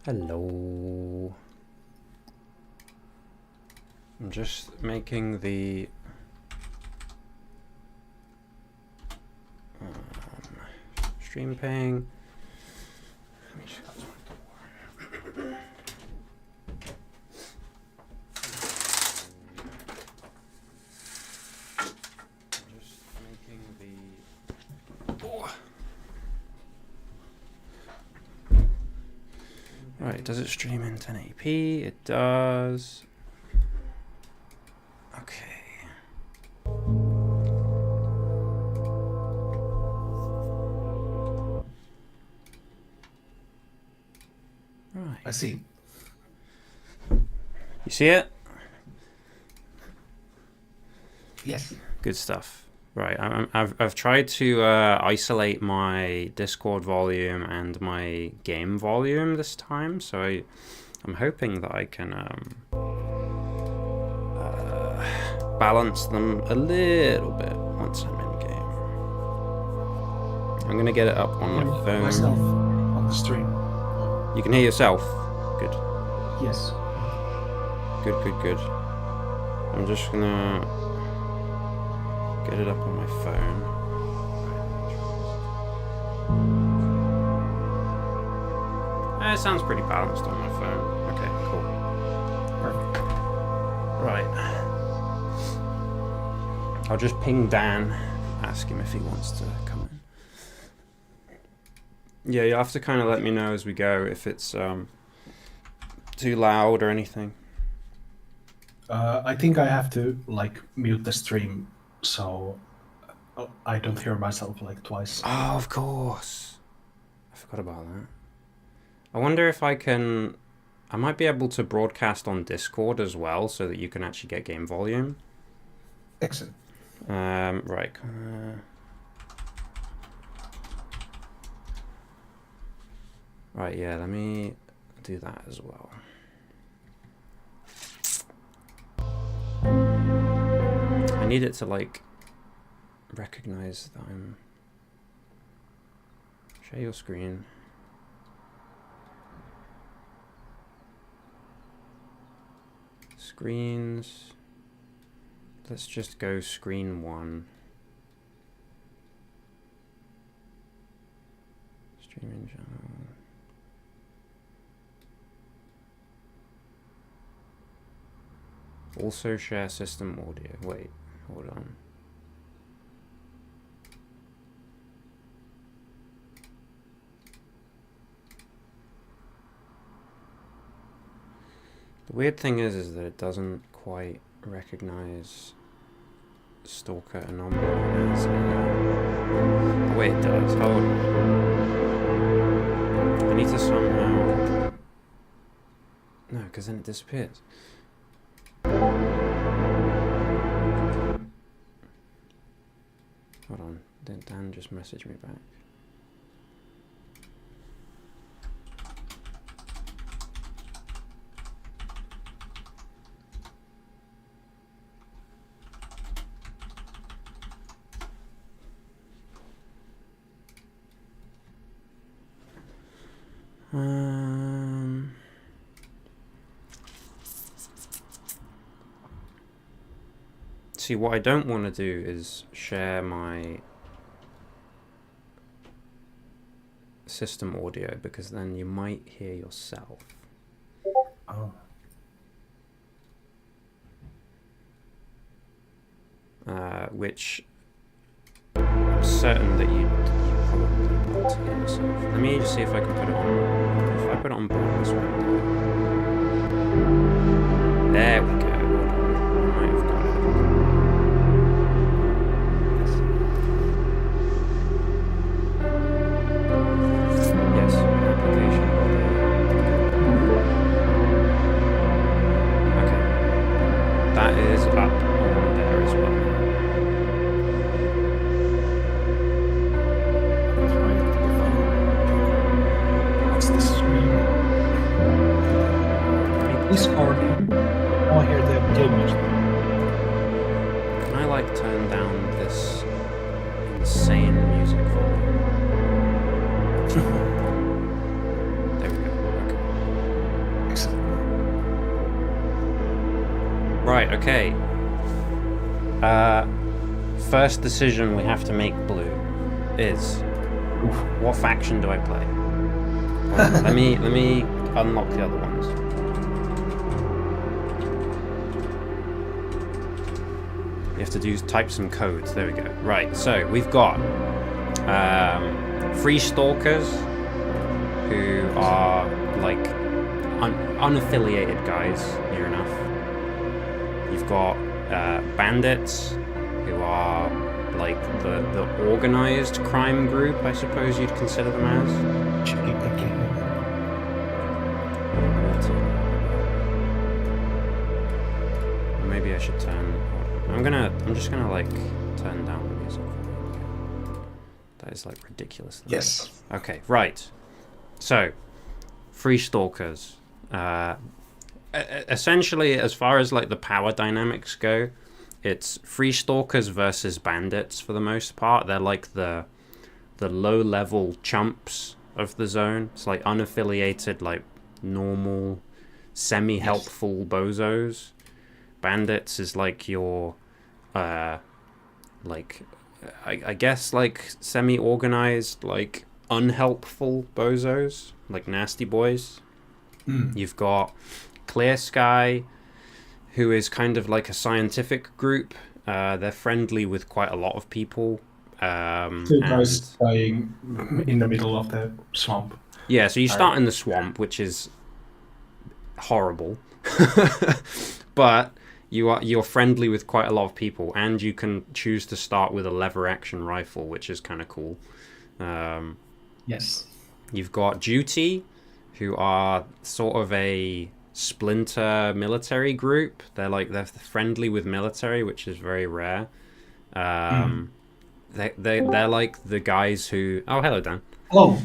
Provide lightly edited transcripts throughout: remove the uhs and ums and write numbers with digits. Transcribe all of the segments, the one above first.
Hello. I'm just making the stream ping. Let me just close my door. I'm just making the Right, does it stream in 1080p? It does. Okay. Right. I see. You see it? Yes. Good stuff. Right, I've tried to isolate my Discord volume and my game volume this time, so I'm hoping that I can balance them a little bit once I'm in game. I'm gonna get it up on my phone. Myself on the stream. You can hear yourself. Good. Yes. Good. I'm just gonna get it up on my phone. It sounds pretty balanced on my phone. Okay, cool. Perfect. Right. I'll just ping Dan, ask him if he wants to come in. Yeah, you'll have to kind of let me know as we go if it's too loud or anything. I think I have to like mute the stream so I don't hear myself like twice. Oh, of course. I forgot about that. I wonder if I can... I might be able to broadcast on Discord as well so that you can actually get game volume. Excellent. Right. Right, yeah, let me do that as well. I need it to, like, recognize that I'm... Share your screen. Screens. Let's just go screen 1. Streaming channel. Also share system audio. Wait, hold on. The weird thing is that it doesn't quite recognize S.T.A.L.K.E.R G.A.M.M.A as oh wait, it does. Hold on. I need to somehow... No, because then it disappears. Hold on. Then Dan just messaged me back. See, what I don't want to do is share my system audio because then you might hear yourself. Oh. Which I'm certain that you probably want to hear yourself. Let me just see if I can put it on. If I put it on board this window. There we go. I might have got it. Yes, application. Okay. That is up on there as well. What's the stream? Discord. Oh, I hear the game music. Can I like turn down this insane music volume? There we go. Okay. Right, okay. First decision we have to make, Blue, is what faction do I play? Well, let me unlock the other ones. You have to type some codes. There we go. Right, so we've got free stalkers who are like unaffiliated guys, near enough. You've got bandits who are like the organized crime group, I suppose you'd consider them as. Checking again. Maybe I should turn. I'm just gonna like turn down the music. That is like ridiculous. Yes. Okay, right. So, free stalkers. Essentially, as far as like the power dynamics go, it's free stalkers versus bandits for the most part. They're like the low level chumps of the zone. It's like unaffiliated, like normal, semi helpful bozos. Bandits is like your like I guess like semi organized, like unhelpful bozos, like nasty boys. You've got Clear Sky, who is kind of like a scientific group. They're friendly with quite a lot of people. Two guys dying in the middle of the swamp. Yeah, so you start in the swamp, which is horrible. But you're friendly with quite a lot of people, and you can choose to start with a lever action rifle, which is kind of cool. Yes. You've got Duty, who are sort of a splinter military group. They're friendly with military, which is very rare. They're like the guys who. Oh, hello, Dan. Hello.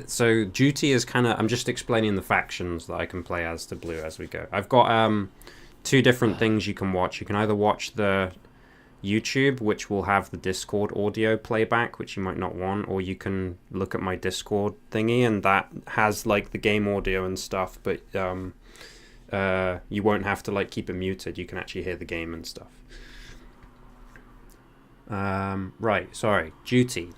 So Duty is kind of. I'm just explaining the factions that I can play as to Blue as we go. I've got two different things you can watch. You can either watch the YouTube, which will have the Discord audio playback, which you might not want, or you can look at my Discord thingy, and that has like the game audio and stuff, but you won't have to like keep it muted. You can actually hear the game and stuff. Right, sorry, Duty.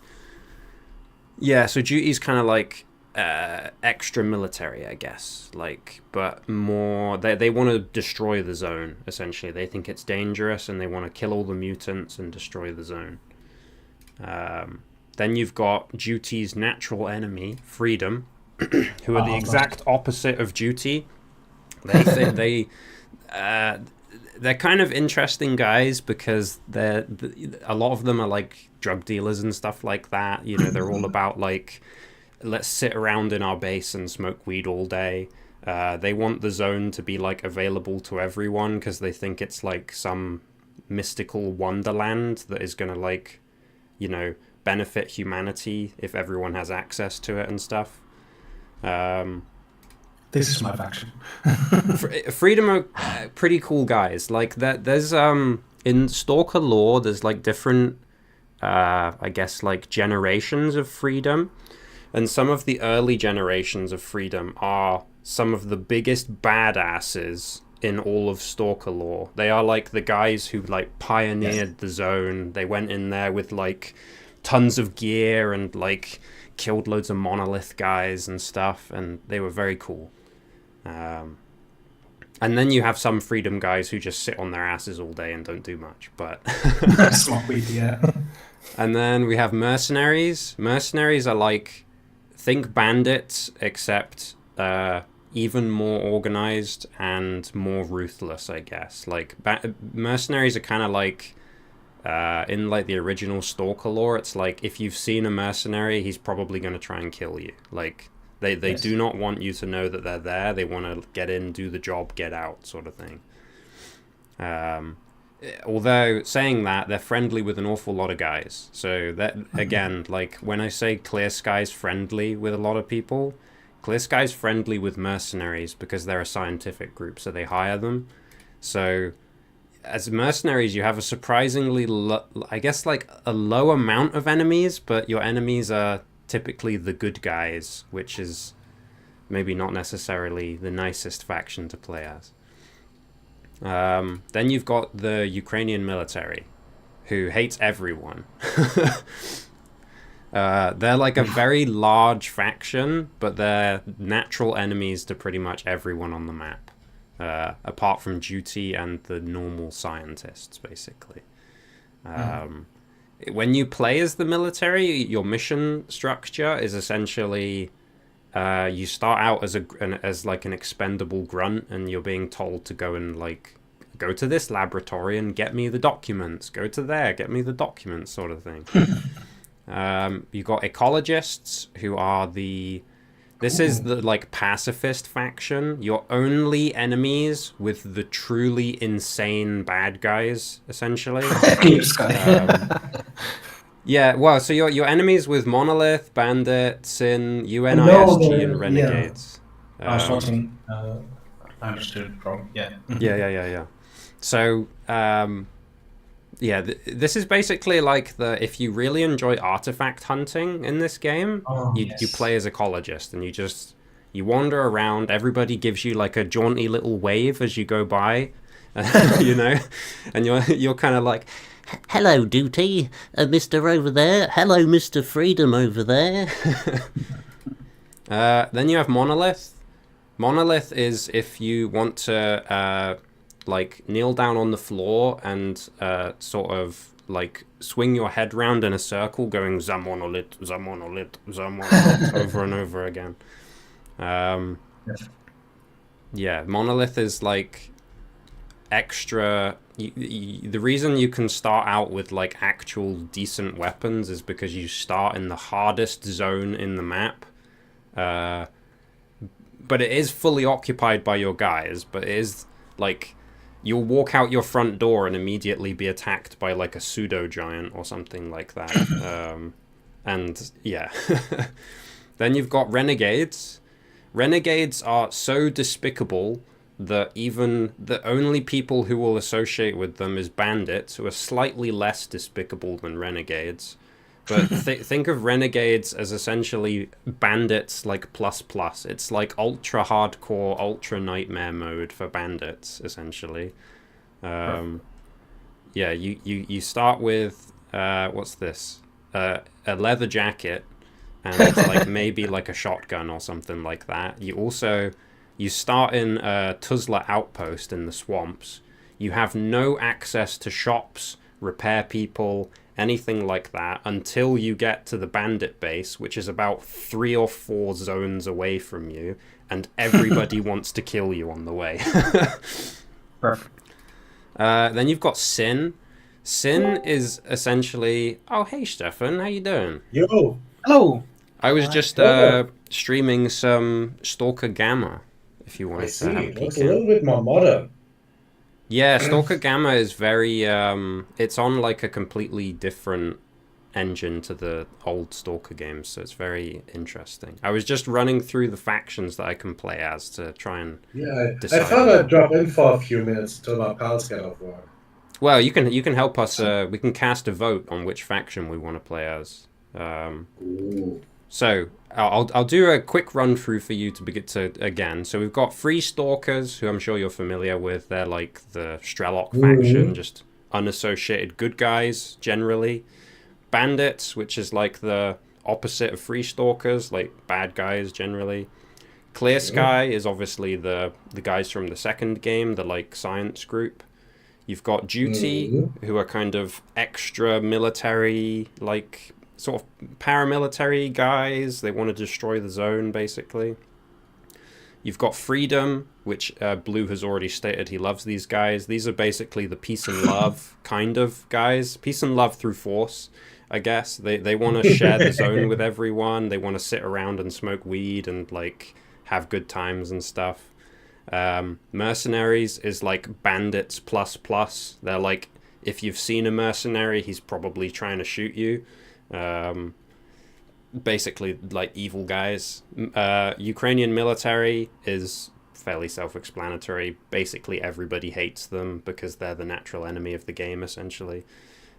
Yeah, so Duty's kind of like extra military, I guess, like, but more they want to destroy the zone. Essentially, they think it's dangerous and they want to kill all the mutants and destroy the zone. Then you've got Duty's natural enemy, Freedom, who are the exact opposite of Duty. They're kind of interesting guys because a lot of them are like drug dealers and stuff like that. You know, they're all about like, let's sit around in our base and smoke weed all day. They want the zone to be like available to everyone because they think it's like some mystical wonderland that is going to like, you know, benefit humanity if everyone has access to it and stuff. This is my faction. Freedom are pretty cool guys. Like there's in Stalker lore, there's like different I guess like generations of Freedom. And some of the early generations of Freedom are some of the biggest badasses in all of Stalker lore. They are like the guys who like pioneered the zone. They went in there with like tons of gear and like killed loads of monolith guys and stuff, and they were very cool. And then you have some Freedom guys who just sit on their asses all day and don't do much. But Smoke weed, yeah. And then we have mercenaries. Mercenaries are like, think bandits, except even more organized and more ruthless, I guess. Like mercenaries are kind of like in like the original Stalker lore. It's like if you've seen a mercenary, he's probably going to try and kill you. Like they do not want you to know that they're there. They want to get in, do the job, get out, sort of thing. Although saying that, they're friendly with an awful lot of guys. So that again, like when I say Clear Sky's friendly with a lot of people, Clear Sky's friendly with mercenaries because they're a scientific group, so they hire them. So as mercenaries, you have a surprisingly, I guess, like a low amount of enemies, but your enemies are typically the good guys, which is maybe not necessarily the nicest faction to play as. Then you've got the Ukrainian military, who hates everyone. They're like a very large faction, but they're natural enemies to pretty much everyone on the map, apart from duty and the normal scientists, basically. Um, when you play as the military, your mission structure is essentially you start out as as like an expendable grunt, and you're being told to go and like go to this laboratory and get me the documents. Go to there, get me the documents, sort of thing. You got ecologists who are the. This is the like pacifist faction. Your only enemies with the truly insane bad guys, essentially. Eclipse guy. Yeah, well, so your enemies with Monolith, Bandit, Sin, No, UNISG, and yeah. Renegades. I was watching. I understood wrong. Yeah. Yeah. So, yeah, this is basically like the if you really enjoy artifact hunting in this game, Oh, you yes. play as ecologist and you wander around. Everybody gives you like a jaunty little wave as you go by, you know, and you're kind of like, hello, Duty, Mister over there. Hello, Mister Freedom over there. Then you have Monolith. Monolith is if you want to like kneel down on the floor and sort of like swing your head round in a circle, going "the monolith, the monolith, the monolith" over and over again. Yes. Yeah, Monolith is like extra. The reason you can start out with like actual decent weapons is because you start in the hardest zone in the map. But it is fully occupied by your guys, but it is like you'll walk out your front door and immediately be attacked by like a pseudo giant or something like that. And yeah. Then you've got renegades. Renegades are so despicable that even the only people who will associate with them is bandits, who are slightly less despicable than renegades. But think of renegades as essentially bandits like plus plus. It's like ultra hardcore, ultra nightmare mode for bandits, essentially. Yeah, you start with what's this? A leather jacket, and it's like maybe like a shotgun or something like that. You start in a Tuzla outpost in the swamps. You have no access to shops, repair people, anything like that until you get to the bandit base, which is about 3 or 4 zones away from you, and everybody wants to kill you on the way. Perfect. Then you've got Sin. Sin is essentially, oh hey Stefan, how you doing? Yo, Hello. I was just streaming some Stalker Gamma. If you I wanted see. to have a That's peek a in. little bit more modern. Yeah, Stalker Gamma is very it's on like a completely different engine to the old Stalker games, so it's very interesting. I was just running through the factions that I can play as to try and Yeah, I decide thought on. I'd drop in for a few minutes till my pals get off work. Well, you can help us we can cast a vote on which faction we want to play as. Ooh. So I'll do a quick run through for you to begin to again. So we've got Free Stalkers, who I'm sure you're familiar with. They're like the S.T.A.L.K.E.R faction, just unassociated good guys generally. Bandits, which is like the opposite of Free Stalkers, like bad guys generally. Clear Sky is obviously the guys from the second game, the like science group. You've got Duty, who are kind of extra military, like sort of paramilitary guys. They want to destroy the zone, basically. You've got Freedom, which Blue has already stated he loves these guys. These are basically the peace and love kind of guys. Peace and love through force, I guess. They want to share the zone with everyone. They want to sit around and smoke weed and like have good times and stuff. Mercenaries is like bandits plus plus. They're like, if you've seen a mercenary, he's probably trying to shoot you. Basically like evil guys. Ukrainian military is fairly self-explanatory. Basically everybody hates them because they're the natural enemy of the game, essentially.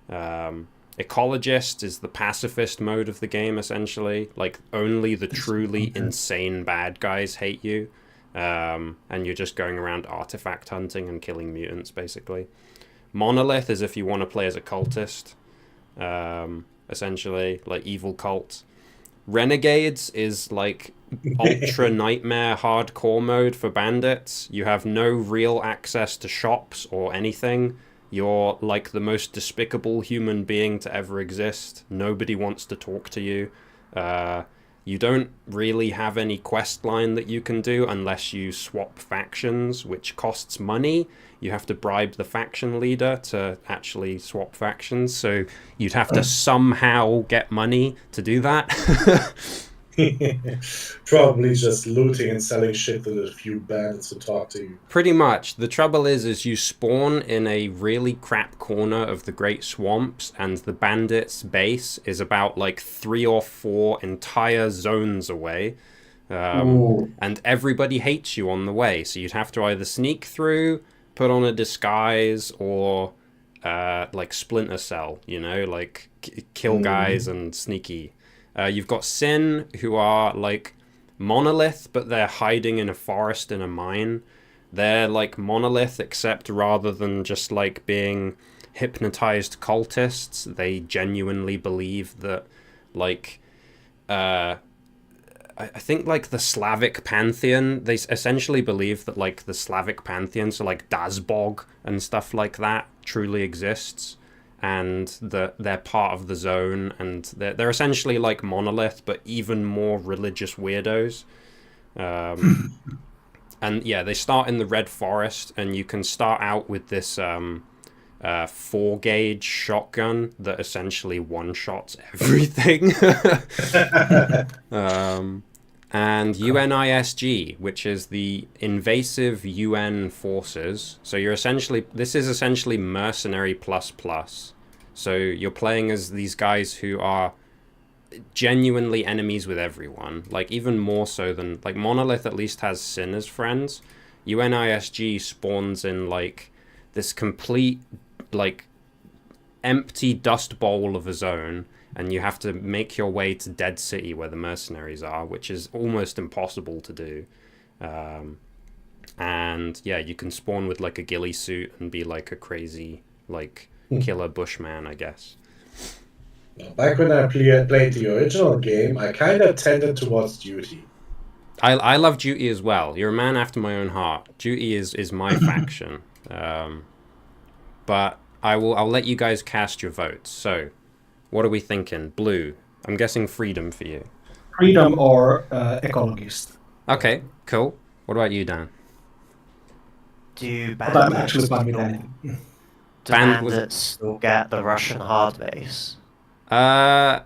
Ecologist is the pacifist mode of the game, essentially. Like only the truly insane bad guys hate you. and you're just going around artifact hunting and killing mutants, basically. Monolith is if you want to play as a cultist, essentially, like evil cult. Renegades is like ultra nightmare hardcore mode for bandits. You have no real access to shops or anything. You're like the most despicable human being to ever exist. Nobody wants to talk to you. You don't really have any quest line that you can do unless you swap factions, which costs money. You have to bribe the faction leader to actually swap factions, so you'd have to somehow get money to do that. Probably just looting and selling shit to the few bandits who talk to you. Pretty much. The trouble is you spawn in a really crap corner of the Great Swamps, and the bandits' base is about like 3 or 4 entire zones away. And everybody hates you on the way, so you'd have to either sneak through, put on a disguise, or like Splinter Cell, you know, like kill guys and sneaky. You've got Sin, who are like Monolith, but they're hiding in a forest in a mine. They're like Monolith, except rather than just like being hypnotized cultists, they genuinely believe that like I think like the Slavic pantheon, they essentially believe that like the Slavic pantheon, so like Dazbog and stuff like that, truly exists, and that they're part of the zone, and they're essentially like Monolith, but even more religious weirdos. And yeah, they start in the Red Forest, and you can start out with this 4-gauge shotgun that essentially one-shots everything. And UNISG, which is the invasive UN forces. So this is essentially mercenary plus. So you're playing as these guys who are genuinely enemies with everyone, like even more so than like Monolith at least has Sin as friends. UNISG spawns in like this complete like empty dust bowl of a zone, and you have to make your way to Dead City where the mercenaries are, which is almost impossible to do. And yeah, you can spawn with like a ghillie suit and be like a crazy like killer bushman, I guess. Back when I played the original game, I kind of tended towards Duty. I love Duty as well. You're a man after my own heart. Duty is my faction. But I'll let you guys cast your votes. So, what are we thinking? Blue. I'm guessing Freedom for you. Freedom or ecologist. Okay, cool. What about you, Dan? Do But I'm actually fine with anything. bandits still get the Russian hard base? I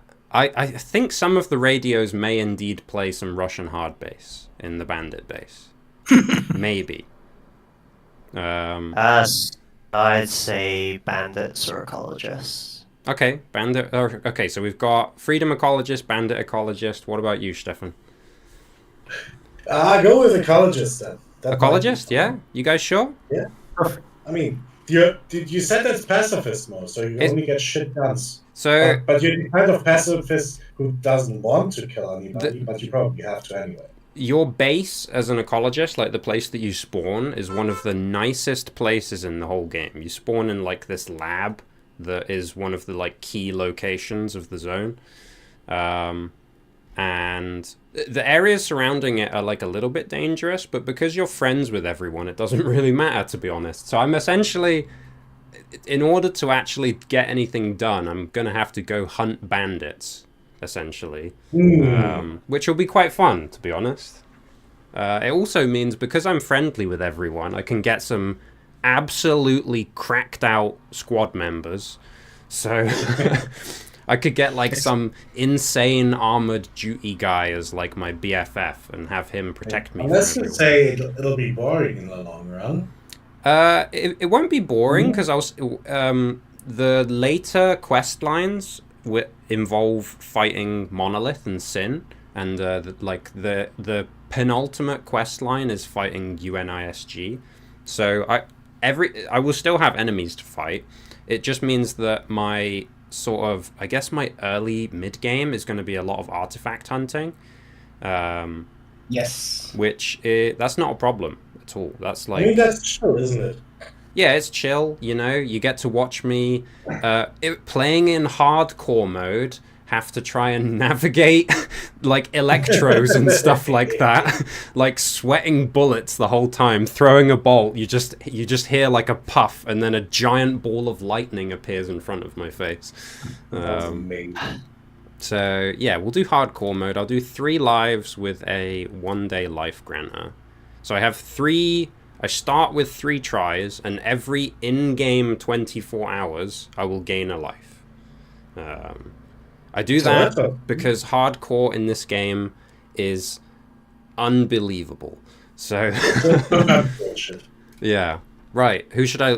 think some of the radios may indeed play some Russian hard bass in the bandit base. Maybe. I'd say bandits or ecologists. Okay, bandit. Okay, so we've got Freedom Ecologist, Bandit Ecologist. What about you, Stefan? I go with ecologist then. That Ecologist, yeah? You guys sure? Yeah. Perfect. I mean, you said that's pacifist mode, so you only get shit guns. So, but you're the kind of pacifist who doesn't want to kill anybody, but you probably have to anyway. Your base as an ecologist, like the place that you spawn, is one of the nicest places in the whole game. You spawn in like this lab that is one of the like key locations of the zone. And the areas surrounding it are like a little bit dangerous, but because you're friends with everyone, it doesn't really matter, to be honest. So I'm essentially, in order to actually get anything done, I'm going to have to go hunt bandits, essentially, which will be quite fun, to be honest. It also means because I'm friendly with everyone, I can get some absolutely cracked out squad members. So I could get like some insane armored duty guy as like my BFF and have him protect me. Let's just say it'll be boring in the long run. It won't be boring because the later quest lines involve fighting Monolith and Sin, and the penultimate quest line is fighting UNISG. So I will still have enemies to fight. It just means that my sort of, I guess my early mid game is going to be a lot of artifact hunting. Yes. which that's not a problem at all. That's I mean, like, that's chill, isn't it? yeah, it's chill. You know, you get to watch me playing in hardcore mode. Have to try and navigate like electros and stuff like that, like sweating bullets the whole time. Throwing a bolt, you just hear like a puff, and then a giant ball of lightning appears in front of my face. That's amazing. So yeah, we'll do hardcore mode. I'll do 3 lives with a 1-day life granter. So I have 3. I start with 3 tries, and every in-game 24 hours, I will gain a life. I do that because hardcore in this game is unbelievable. So yeah, right.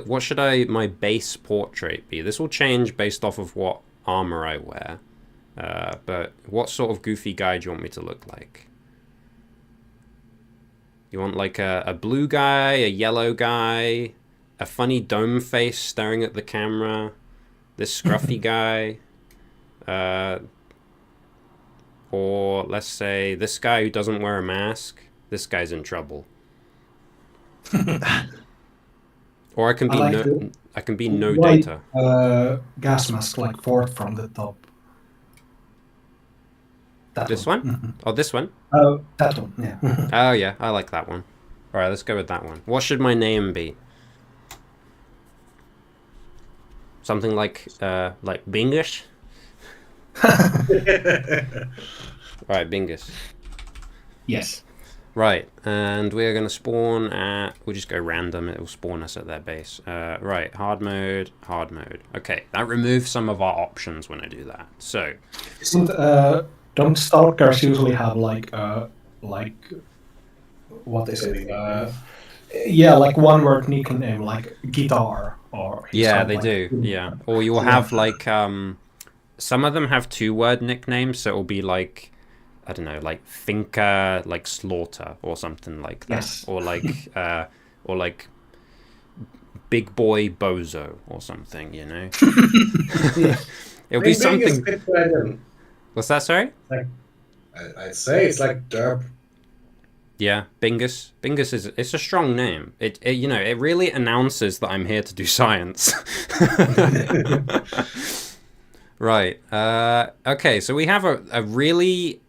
What should my base portrait be? This will change based off of what armor I wear. But what sort of goofy guy do you want me to look like? You want like a blue guy, a yellow guy, a funny dome face staring at the camera, this scruffy guy, or let's say this guy who doesn't wear a mask. This guy's in trouble. Or I can be no white, data. Gas mask like fourth from the top. This one? Mm-hmm. Oh, this one? That one, yeah. Oh yeah, I like that one. All right, let's go with that one. What should my name be? Something like Bingus? Alright, Bingus. Yes. Right, and we're going to spawn at... We'll just go random, it will spawn us at their base. Right, hard mode. Okay, that removes some of our options when I do that. So... Don't stalkers usually have like what is it? Yeah, like one word nickname like guitar or yeah, they do. Yeah, or you'll have like some of them have 2-word nicknames, so it'll be like I don't know, like Finca, like Slaughter or something like that, yes. or like Big Boy Bozo or something, you know. It'll be something. What's that, sorry? I'd say it's like derp. Yeah, Bingus. Bingus it's a strong name. It you know, it really announces that I'm here to do science. Right. Okay, so we have a really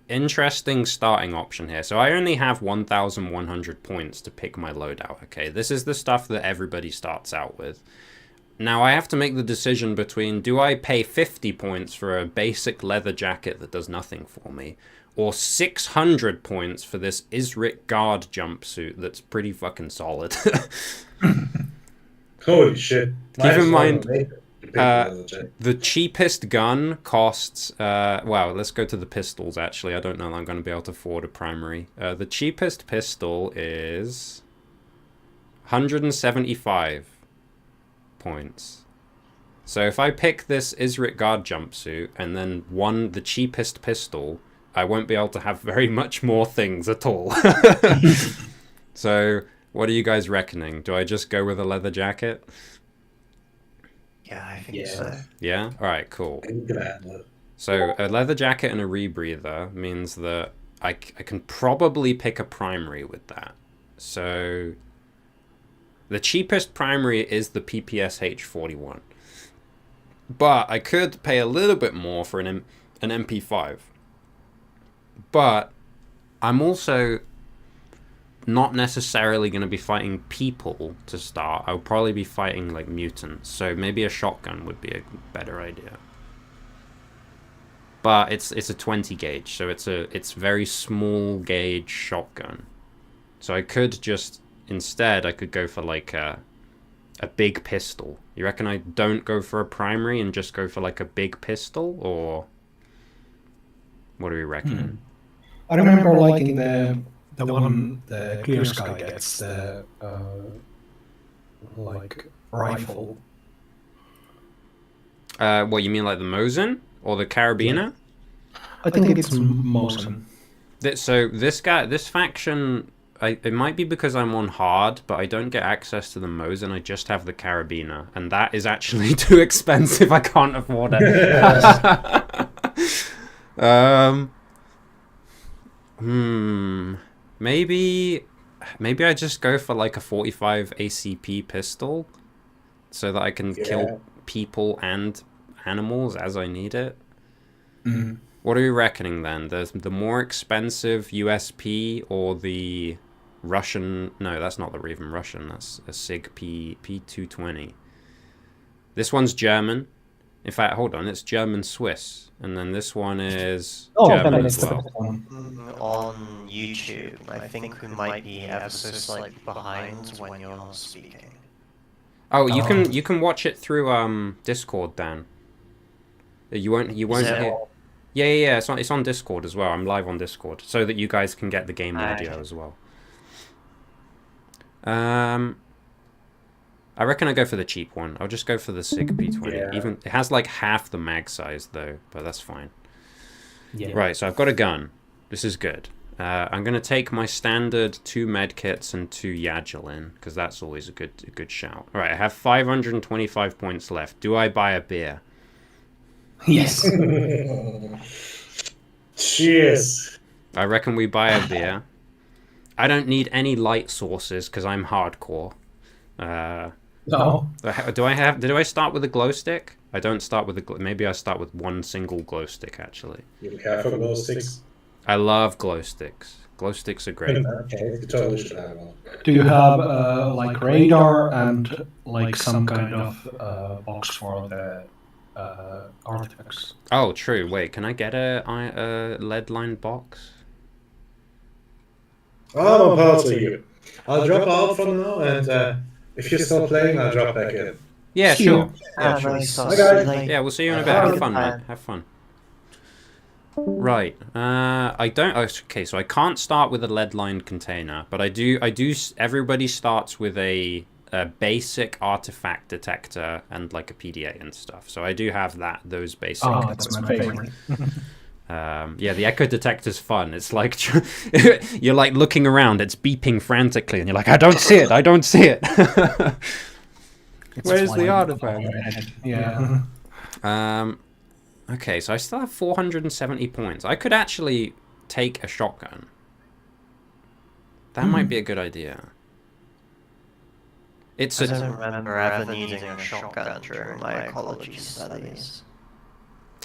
interesting starting option here. So I only have 1,100 points to pick my loadout, okay? This is the stuff that everybody starts out with. Now, I have to make the decision between, do I pay 50 points for a basic leather jacket that does nothing for me, or 600 points for this S.T.A.L.K.E.R jumpsuit that's pretty fucking solid? Holy shit. Keep in mind, the cheapest gun costs... wow, let's go to the pistols, actually. I don't know that I'm going to be able to afford a primary. The cheapest pistol is 175 points. So if I pick this S.T.A.L.K.E.R jumpsuit and then the cheapest pistol, I won't be able to have very much more things at all. So what are you guys reckoning? Do I just go with a leather jacket? Yeah, I think so. Yeah? Alright, cool. So a leather jacket and a rebreather means that I can probably pick a primary with that. So the cheapest primary is the PPSH 41. But I could pay a little bit more for an MP5. But I'm also not necessarily going to be fighting people to start. I'll probably be fighting like mutants. So maybe a shotgun would be a better idea. But it's a 20 gauge, so it's very small gauge shotgun. So I could just instead I could go for like a big pistol. You reckon I don't go for a primary and just go for like a big pistol, or what are we reckoning? I remember liking the one the Clear Sky gets, the like rifle. What you mean, like the Mosin or the Carabiner? I think it's Mosin. So this faction, it might be because I'm on hard, but I don't get access to the Mosin. I just have the Carabiner, and that is actually too expensive. I can't afford it. Maybe I just go for like a 45 ACP pistol so that I can kill Yeah. people and animals as I need it. Mm. What are we reckoning then? The more expensive USP or the Russian? No, that's not even Russian. That's a SIG P220. This one's German. In fact, hold on, it's German Swiss, and then this one is Then German it's as the well. best one. On YouTube, I think we might be ever so slightly behind when you're speaking. Oh, you can watch it through Discord, Dan. You won't Is it hear. all- Yeah. It's on Discord as well. I'm live on Discord, so that you guys can get the game audio Okay. as well. I reckon I go for the cheap one. I'll just go for the SIG P20. Yeah. Even it has like half the mag size though, but that's fine. Yeah. Right, so I've got a gun. This is good. I'm gonna take my standard 2 medkits and 2 Yagilin because that's always a good shout. All right, I have 525 points left. Do I buy a beer? Yes. Cheers. I reckon we buy a beer. I don't need any light sources because I'm hardcore. No. Do I start with a glow stick? I don't start with a maybe I start with one single glow stick actually. You careful with those sticks. I love glow sticks. Glow sticks are great. Okay, you totally should have one. Do you have like radar and like some kind of box for the artifacts? Oh, true. Wait, can I get a lead line box? I'm part of you. I'll drop out for now, and if you're still playing, I'll drop back in. Yeah, See sure. you. Yeah, sure. Nice. Hi, guys. Yeah, we'll see you in a bit. Have a Have good fun, man. Have fun. Right. I don't. Okay, so I can't start with a lead lined container, but I do. Everybody starts with a basic artifact detector and like a PDA and stuff. So I do have those basic. Oh, that's my favorite. Yeah, the echo detector's fun. It's like you're like looking around, it's beeping frantically, and you're like, I don't see it. Where's the artifact? Yeah. Okay, so I still have 470 points. I could actually take a shotgun. That might be a good idea. I don't remember ever needing a shotgun during my ecology studies.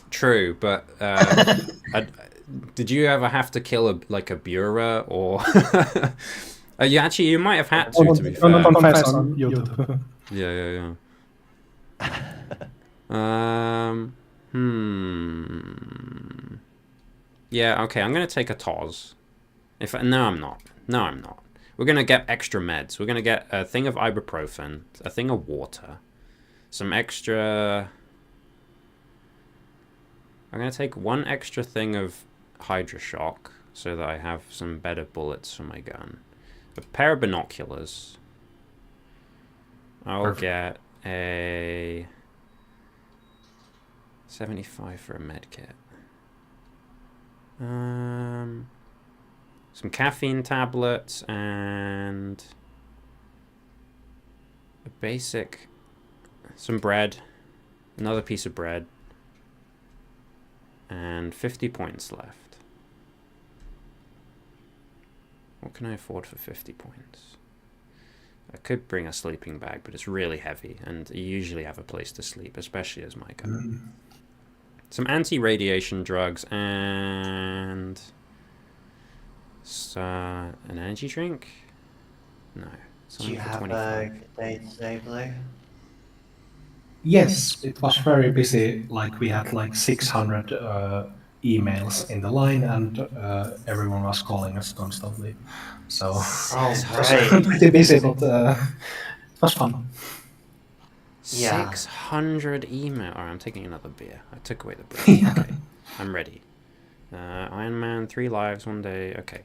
True, but did you ever have to kill a Bura or? You might have had to be fair. Confess on YouTube. Yeah. Yeah, okay, I'm gonna take a TOS. No, I'm not. We're gonna get extra meds. We're gonna get a thing of ibuprofen, a thing of water, some extra. I'm gonna take one extra thing of Hydra-Shock so that I have some better bullets for my gun. A pair of binoculars. I'll get a 75 for a medkit. Some caffeine tablets and a basic, some bread, another piece of bread, and 50 points left. What can I afford for 50 points? I could bring a sleeping bag, but it's really heavy, and you usually have a place to sleep, especially as my gun. Some anti-radiation drugs and an energy drink? No. Do you have a good day today, Blue? Yes, it was very busy. Like we had like 600 emails in the line, and everyone was calling us constantly. So it was pretty busy, but it was fun. 600 email. Alright, I'm taking another beer. I took away the beer. Okay, I'm ready. Iron Man, 3 lives, 1 day. Okay.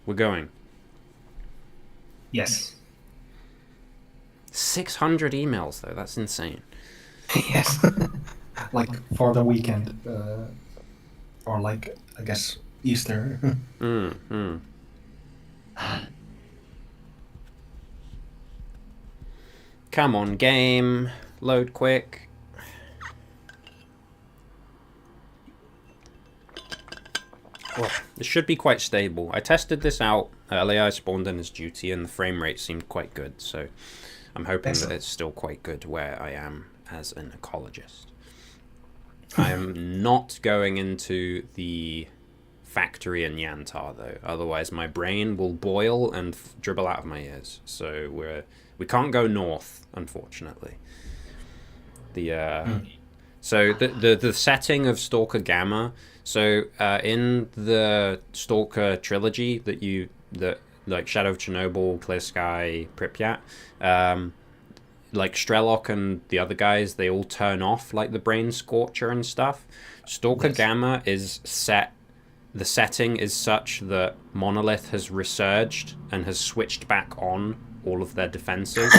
We're going. Yes. 600 emails, though. That's insane. Yes. Like for the weekend, or like I guess Easter. Come on, game. Load quick. Well, it should be quite stable. I tested this out earlier. I spawned in as duty, and the frame rate seemed quite good. So I'm hoping that it's still quite good where I am as an ecologist. I am not going into the factory in Yantar though. Otherwise, my brain will boil and dribble out of my ears. So we can't go north, unfortunately. So the setting of S.T.A.L.K.E.R G.A.M.M.A. So in the S.T.A.L.K.E.R trilogy that like Shadow of Chernobyl, Clear Sky, Pripyat, like S.T.A.L.K.E.R and the other guys, they all turn off like the brain scorcher and stuff. S.T.A.L.K.E.R G.A.M.M.A is set. The setting is such that Monolith has resurged and has switched back on all of their defenses.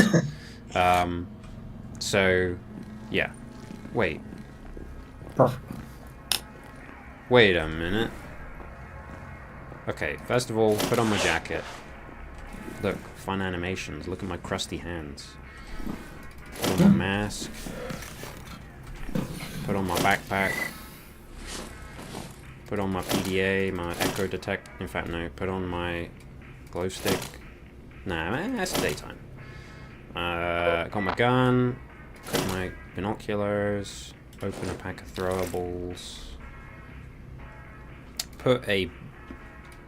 So, yeah. Wait. Perfect. Wait a minute. Okay, first of all, put on my jacket. Look, fun animations. Look at my crusty hands. Put on my mask. Put on my backpack. Put on my PDA, my echo detect. In fact, no. Put on my glow stick. Nah, that's daytime. Got my gun. Got my binoculars. Open a pack of throwables. Put a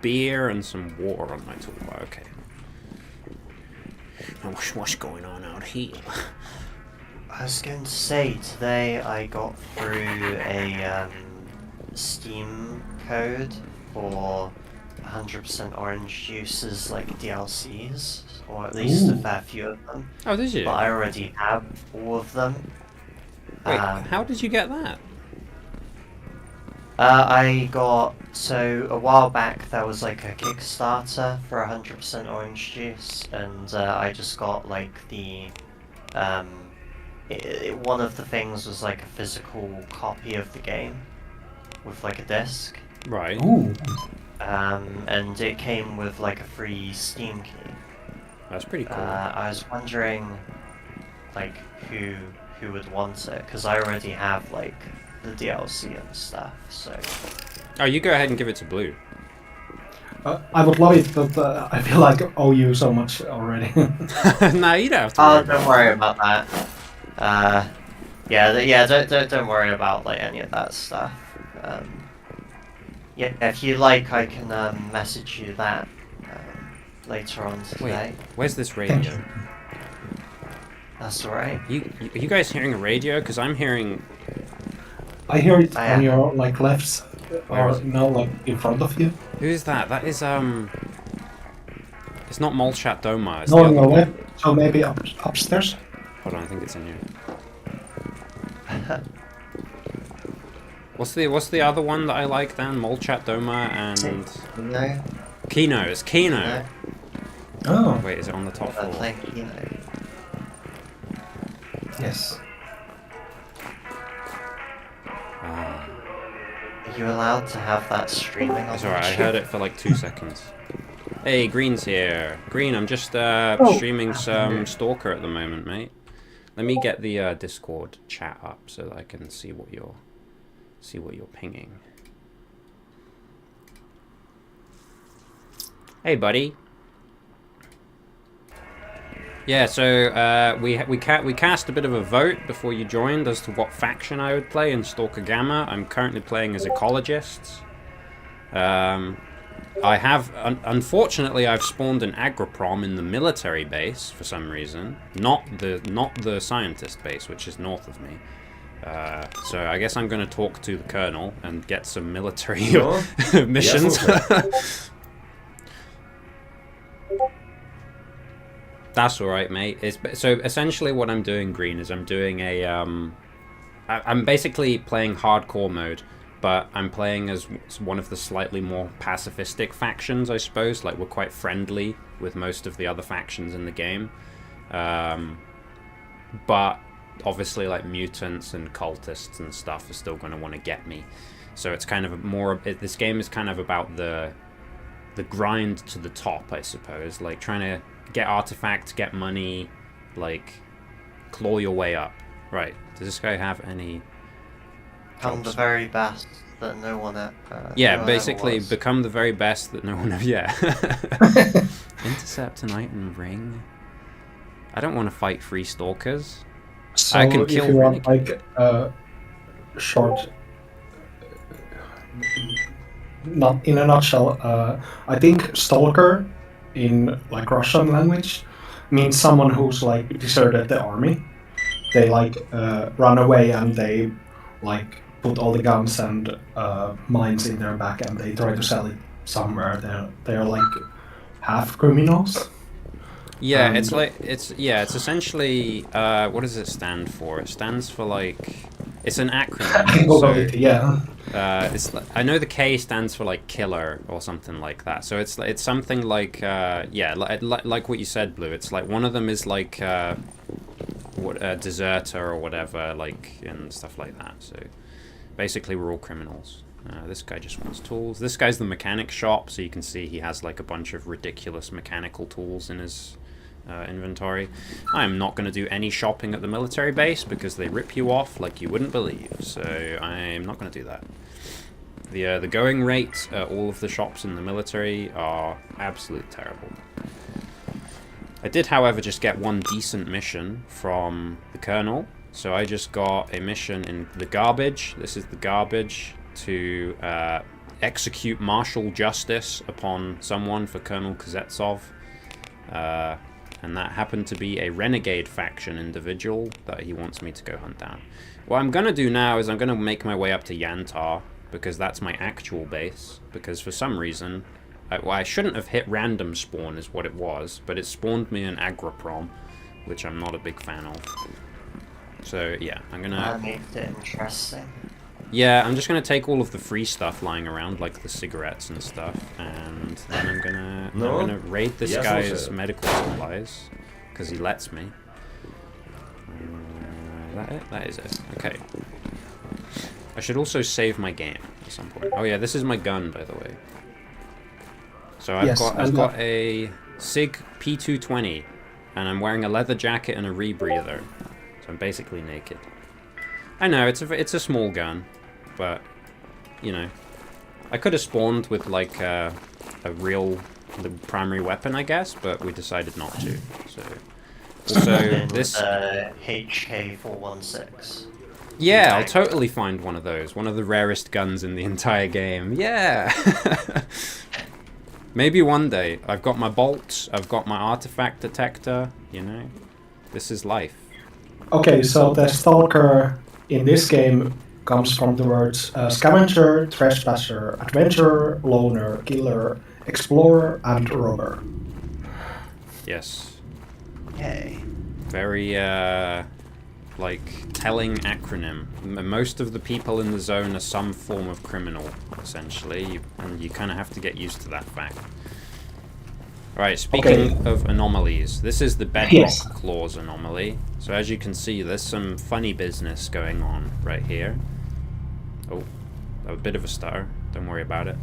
beer and some water on my toolbar. Okay. Now what's going on out here? I was going to say, today I got through a Steam code for 100% orange juice's like DLCs, or at least a fair few of them. Oh, did you? But I already have all of them. Wait, how did you get that? I got, so a while back there was like a Kickstarter for 100% orange juice, and I just got like the, one of the things was like a physical copy of the game with like a disc. Right. Ooh. And it came with like a free Steam key. That's pretty cool. I was wondering, like, who would want it, because I already have like the DLC and stuff. So. Oh, you go ahead and give it to Blue. I would love it, but I feel like I owe you so much already. Nah, you don't have to. Oh, don't worry about that. Don't worry about like any of that stuff. Yeah, if you like, I can message you that later on today. Wait, where's this radio? That's alright. Are you guys hearing a radio? Because I'm hearing. I hear it on your like left, or no, like in front of you. Who's that? That is It's not Molchat Doma. It's No, the other one. so maybe upstairs. Hold on, I think it's in here. What's the other one that I like then? Molchat Doma and No. Kino. It's Kino. No. Oh. Wait, is it on the top floor? Thank you. Yes. Ah. Are you allowed to have that streaming on It's alright, I YouTube? heard it for like 2 seconds. Hey, Green's here. Green, I'm just streaming some S.T.A.L.K.E.R at the moment, mate. Let me get the Discord chat up so that I can see what you're pinging. Hey, buddy. Yeah, so we cast a bit of a vote before you joined as to what faction I would play in S.T.A.L.K.E.R G.A.M.M.A. I'm currently playing as ecologists. I have, unfortunately, I've spawned an Agroprom in the military base for some reason, not the scientist base, which is north of me. So I guess I'm going to talk to the colonel and get some military missions. Yes, That's all right, mate. So essentially, what I'm doing, Green, is I'm doing a I'm basically playing hardcore mode. But I'm playing as one of the slightly more pacifistic factions, I suppose. Like, we're quite friendly with most of the other factions in the game. But obviously, like, mutants and cultists and stuff are still going to want to get me. So it's kind of this game is kind of about the grind to the top, I suppose. Like, trying to get artifacts, get money, like, claw your way up. Right. Does this guy have any... Become the jobs. very best that no one no Yeah, one basically ever was. become the very best that no one ever. Yeah. Intercept tonight and ring. I don't want to fight 3 stalkers. So I can if kill you want Renegade. like short, not in a nutshell, I think stalker in like Russian language means someone who's like deserted the army. They like run away and they like put all the guns and mines in their back and they try to sell it somewhere. They're like half criminals. Yeah, And it's like it's essentially what does it stand for? It stands for like it's an acronym. Google So it, yeah. I know the K stands for like killer or something like that. So it's something like like what you said, Blue. It's like one of them is like what a deserter or whatever, like and stuff like that. So basically, we're all criminals. This guy just wants tools. This guy's the mechanic shop, so you can see he has like a bunch of ridiculous mechanical tools in his inventory. I'm not going to do any shopping at the military base because they rip you off like you wouldn't believe. So I'm not going to do that. The going rate at all of the shops in the military are absolutely terrible. I did, however, just get one decent mission from the colonel. So I just got a mission in the garbage. This is the garbage to execute martial justice upon someone for Colonel Kuznetsov. And that happened to be a renegade faction individual that he wants me to go hunt down. What I'm going to do now is I'm going to make my way up to Yantar, because that's my actual base. Because for some reason, I shouldn't have hit random spawn is what it was, but it spawned me an Agraprom, which I'm not a big fan of. So yeah, I'm going to... That makes it interesting. Yeah, I'm just going to take all of the free stuff lying around, like the cigarettes and stuff, and then I'm gonna raid this guy's medical supplies, because he lets me. That it? That is it. Okay. I should also save my game at some point. Oh yeah, this is my gun, by the way. So I've got a SIG P220, and I'm wearing a leather jacket and a rebreather, so I'm basically naked. I know it's a small gun, but you know, I could have spawned with like a real primary weapon, I guess, but we decided not to. So also this HK416. Yeah, I'll totally find one of those. One of the rarest guns in the entire game. Yeah. Maybe one day. I've got my bolts. I've got my artifact detector. You know, this is life. Okay, so the stalker in this game comes from the words scavenger, trespasser, adventurer, loner, killer, explorer, and robber. Yes. Yay. Very, like, telling acronym. Most of the people in the zone are some form of criminal, essentially, and you kind of have to get used to that fact. Alright, speaking of anomalies, this is the bedrock clause anomaly. So as you can see, there's some funny business going on right here. Oh, a bit of a stutter. Don't worry about it.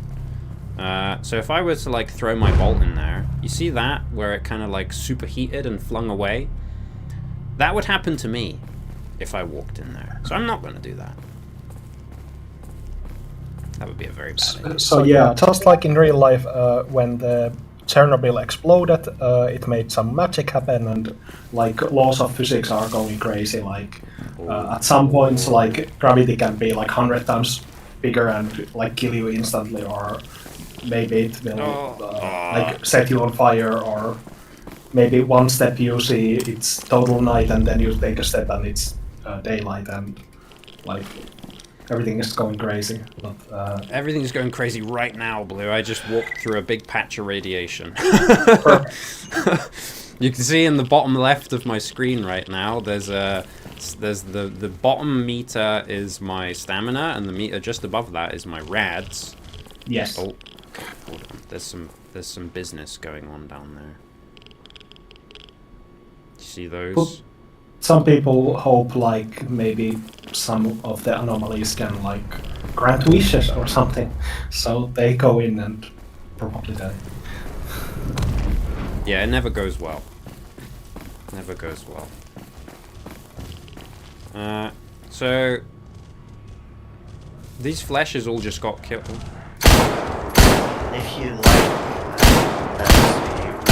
So if I were to like throw my bolt in there, you see that where it kind of like superheated and flung away? That would happen to me if I walked in there. So I'm not going to do that. That would be a very bad idea. So yeah, just like in real life, when the Chernobyl exploded, it made some magic happen, and like laws of physics are going crazy. Like at some points, like gravity can be like 100 times bigger and like kill you instantly, or maybe it will like set you on fire, or maybe one step you see it's total night, and then you take a step and it's daylight, and like everything is going crazy. But everything's going crazy right now, Blue. I just walked through a big patch of radiation. You can see in the bottom left of my screen right now, there's the bottom meter is my stamina, and the meter just above that is my rads. Yes. Oh, hold on. There's some business going on down there. You see those? Some people hope like maybe some of the anomalies can like grant wishes or something, so they go in and probably die. Yeah, it never goes well. Never goes well. So These fleshes all just got killed. If you like, there's a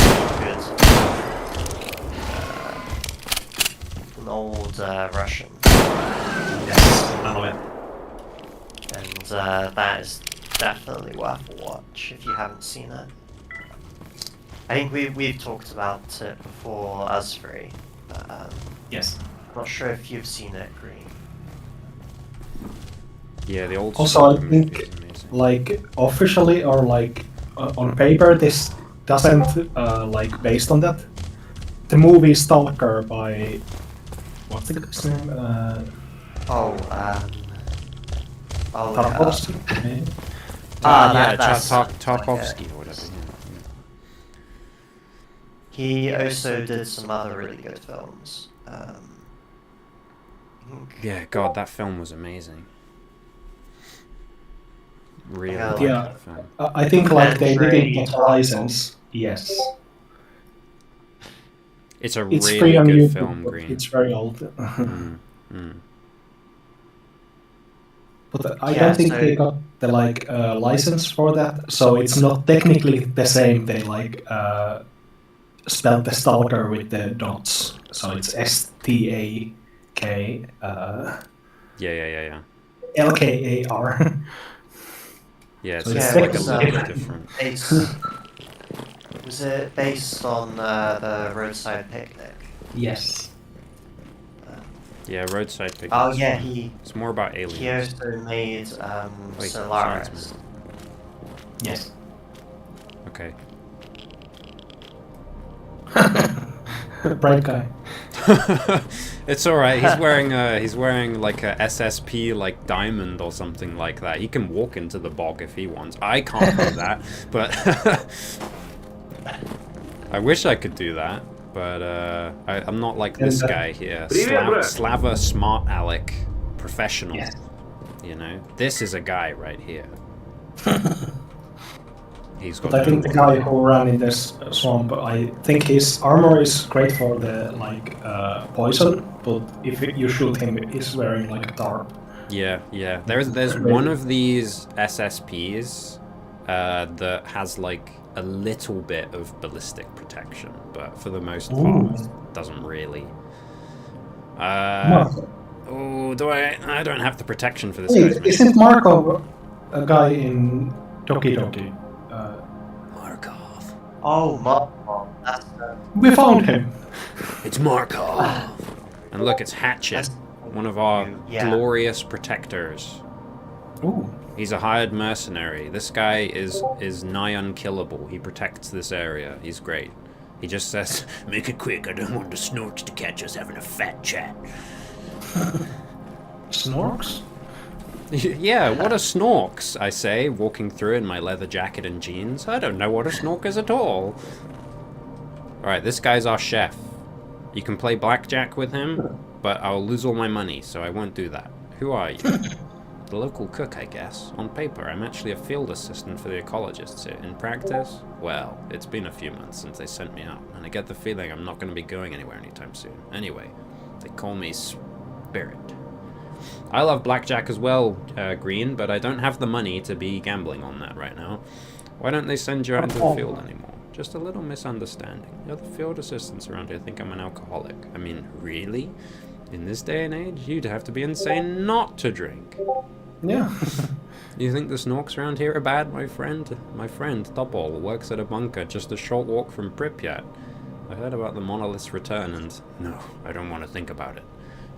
really good an old Russian, Yes, I love it. and that is definitely worth a watch if you haven't seen it. I think we've talked about it before, us three, but Yes. not sure if you've seen it, Green. Yeah, the old Also, I Stalker movie think, is amazing. like, officially or like on paper, this doesn't like based on that. The movie Stalker by what's the guy's name? Tarkovsky. Yeah, that's Tarkovsky or whatever. He also did some other really good films. Yeah, God, that film was amazing. Really Yeah, liked Yeah, that film. I think like they didn't Entry, get a license. Yes, It's a it's really free on good YouTube, film, but Green. it's very old. But I Yeah, don't think so- they got the like license for that, so it's not technically the same. They like spelled the stalker with the dots, so it's S.T.A.L.K.E.R Yeah. L.K.E.R. Yeah, it's So just it's like a technically little bit different. different. Was it based on the Roadside Picnic? Yes. Yeah, Roadside Picnic. Oh yeah, It's more about he aliens. also made Wait, Solaris. Science Yes. Okay. Bright guy. It's all right. He's wearing like a SSP like diamond or something like that. He can walk into the bog if he wants. I can't do that, but I wish I could do that. But I'm not like this guy here. Slava Smart Alec, professional. Yes. You know, this is a guy right here. He's got. But I think the guy who ran in this swamp, I think his armor is great for the like poison, but if you shoot him, he's wearing like a tarp. Yeah. There's one of these SSPs that has like a little bit of ballistic protection, but for the most part, doesn't really. Oh, I don't have the protection for this guy's mission. Isn't Markov a guy in Doki Doki? Markov. Oh, Markov. That's We found him. It's Markov. And look, it's Hatchet, one of our glorious protectors. Ooh. He's a hired mercenary. This guy is nigh unkillable. He protects this area. He's great. He just says, "Make it quick. I don't want the Snorks to catch us having a fat chat." Snorks? Yeah, what are snorks, I say, walking through in my leather jacket and jeans. I don't know what a snork is at all. Alright, this guy's our chef. You can play blackjack with him, but I'll lose all my money, so I won't do that. Who are you? The local cook, I guess. On paper, I'm actually a field assistant for the ecologists here. In practice, well, it's been a few months since they sent me out, and I get the feeling I'm not going to be going anywhere anytime soon. Anyway, they call me Spirit. I love blackjack as well, Green, but I don't have the money to be gambling on that right now. Why don't they send you out into the field anymore? Just a little misunderstanding. The other field assistants around here think I'm an alcoholic. I mean, really? In this day and age, you'd have to be insane not to drink. Yeah. You think the snorks around here are bad, my friend? My friend, Topol, works at a bunker just a short walk from Pripyat. I heard about the monolith's return and... no, I don't want to think about it.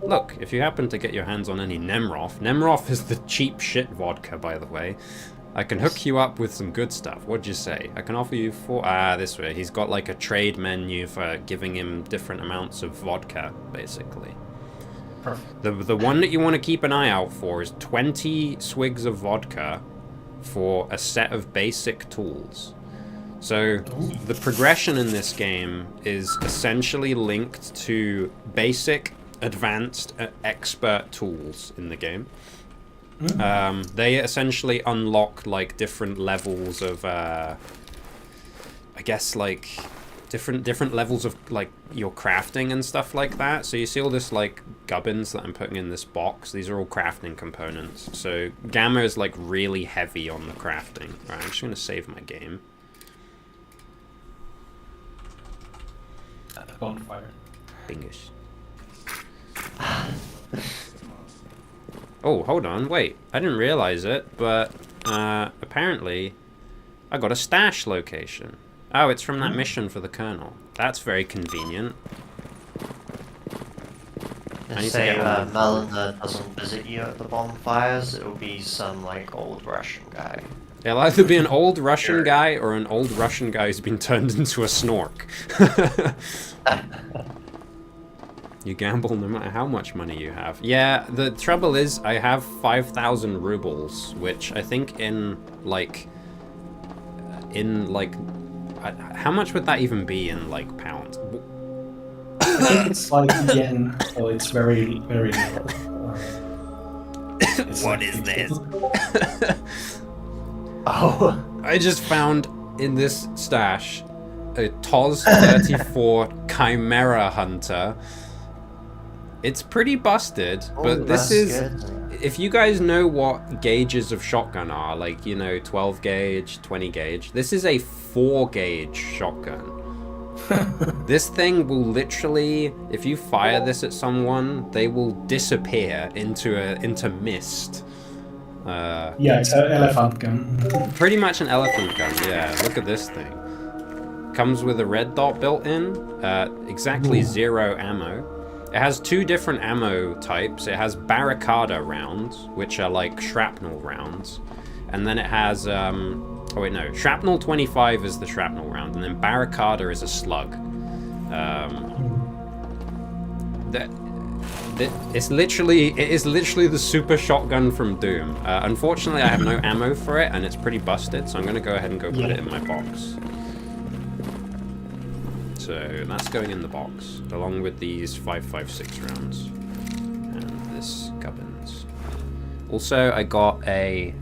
Look, if you happen to get your hands on any Nemrov is the cheap shit vodka, by the way. I can hook you up with some good stuff. What'd you say? I can offer you this way. He's got like a trade menu for giving him different amounts of vodka, basically. Perfect. The one that you want to keep an eye out for is 20 swigs of vodka for a set of basic tools. So the progression in this game is essentially linked to basic, advanced, expert tools in the game. They essentially unlock like different levels of I guess like different levels of like your crafting and stuff like that. So you see all this like gubbins that I'm putting in this box. These are all crafting components. So Gamma is like really heavy on the crafting. Right, I'm just gonna save my game. At the bonfire. Bingus. Oh, hold on, wait. I didn't realize it, but apparently I got a stash location. Oh, it's from that mission for the Colonel. That's very convenient. Just say Melina doesn't visit you at the bonfires, it'll be some, like, old Russian guy. It'll either be an old Russian guy or an old Russian guy who's been turned into a snork. You gamble no matter how much money you have. Yeah, the trouble is I have 5,000 rubles, which I think in like, how much would that even be in like pounds? I think it's like yen, so it's very, very low. What is this? Oh. I just found in this stash a TOS-34 Chimera Hunter. It's pretty busted, but this is... Good. If you guys know what gauges of shotgun are, like, you know, 12 gauge, 20 gauge, this is a 4 gauge shotgun. This thing will literally, if you fire this at someone, they will disappear into mist. Yeah, it's an elephant gun. Pretty much an elephant gun, yeah. Look at this thing. Comes with a red dot built in, exactly 0 ammo. It has 2 different ammo types. It has Barricada rounds, which are like shrapnel rounds. And then it has, oh wait, no. Shrapnel 25 is the shrapnel round, and then Barricada is a slug. It is literally the super shotgun from Doom. Unfortunately, I have no ammo for it, and it's pretty busted, so I'm going to go ahead and put it in my box. So that's going in the box, along with these 5.56 rounds. And this gubbins. Also, I got a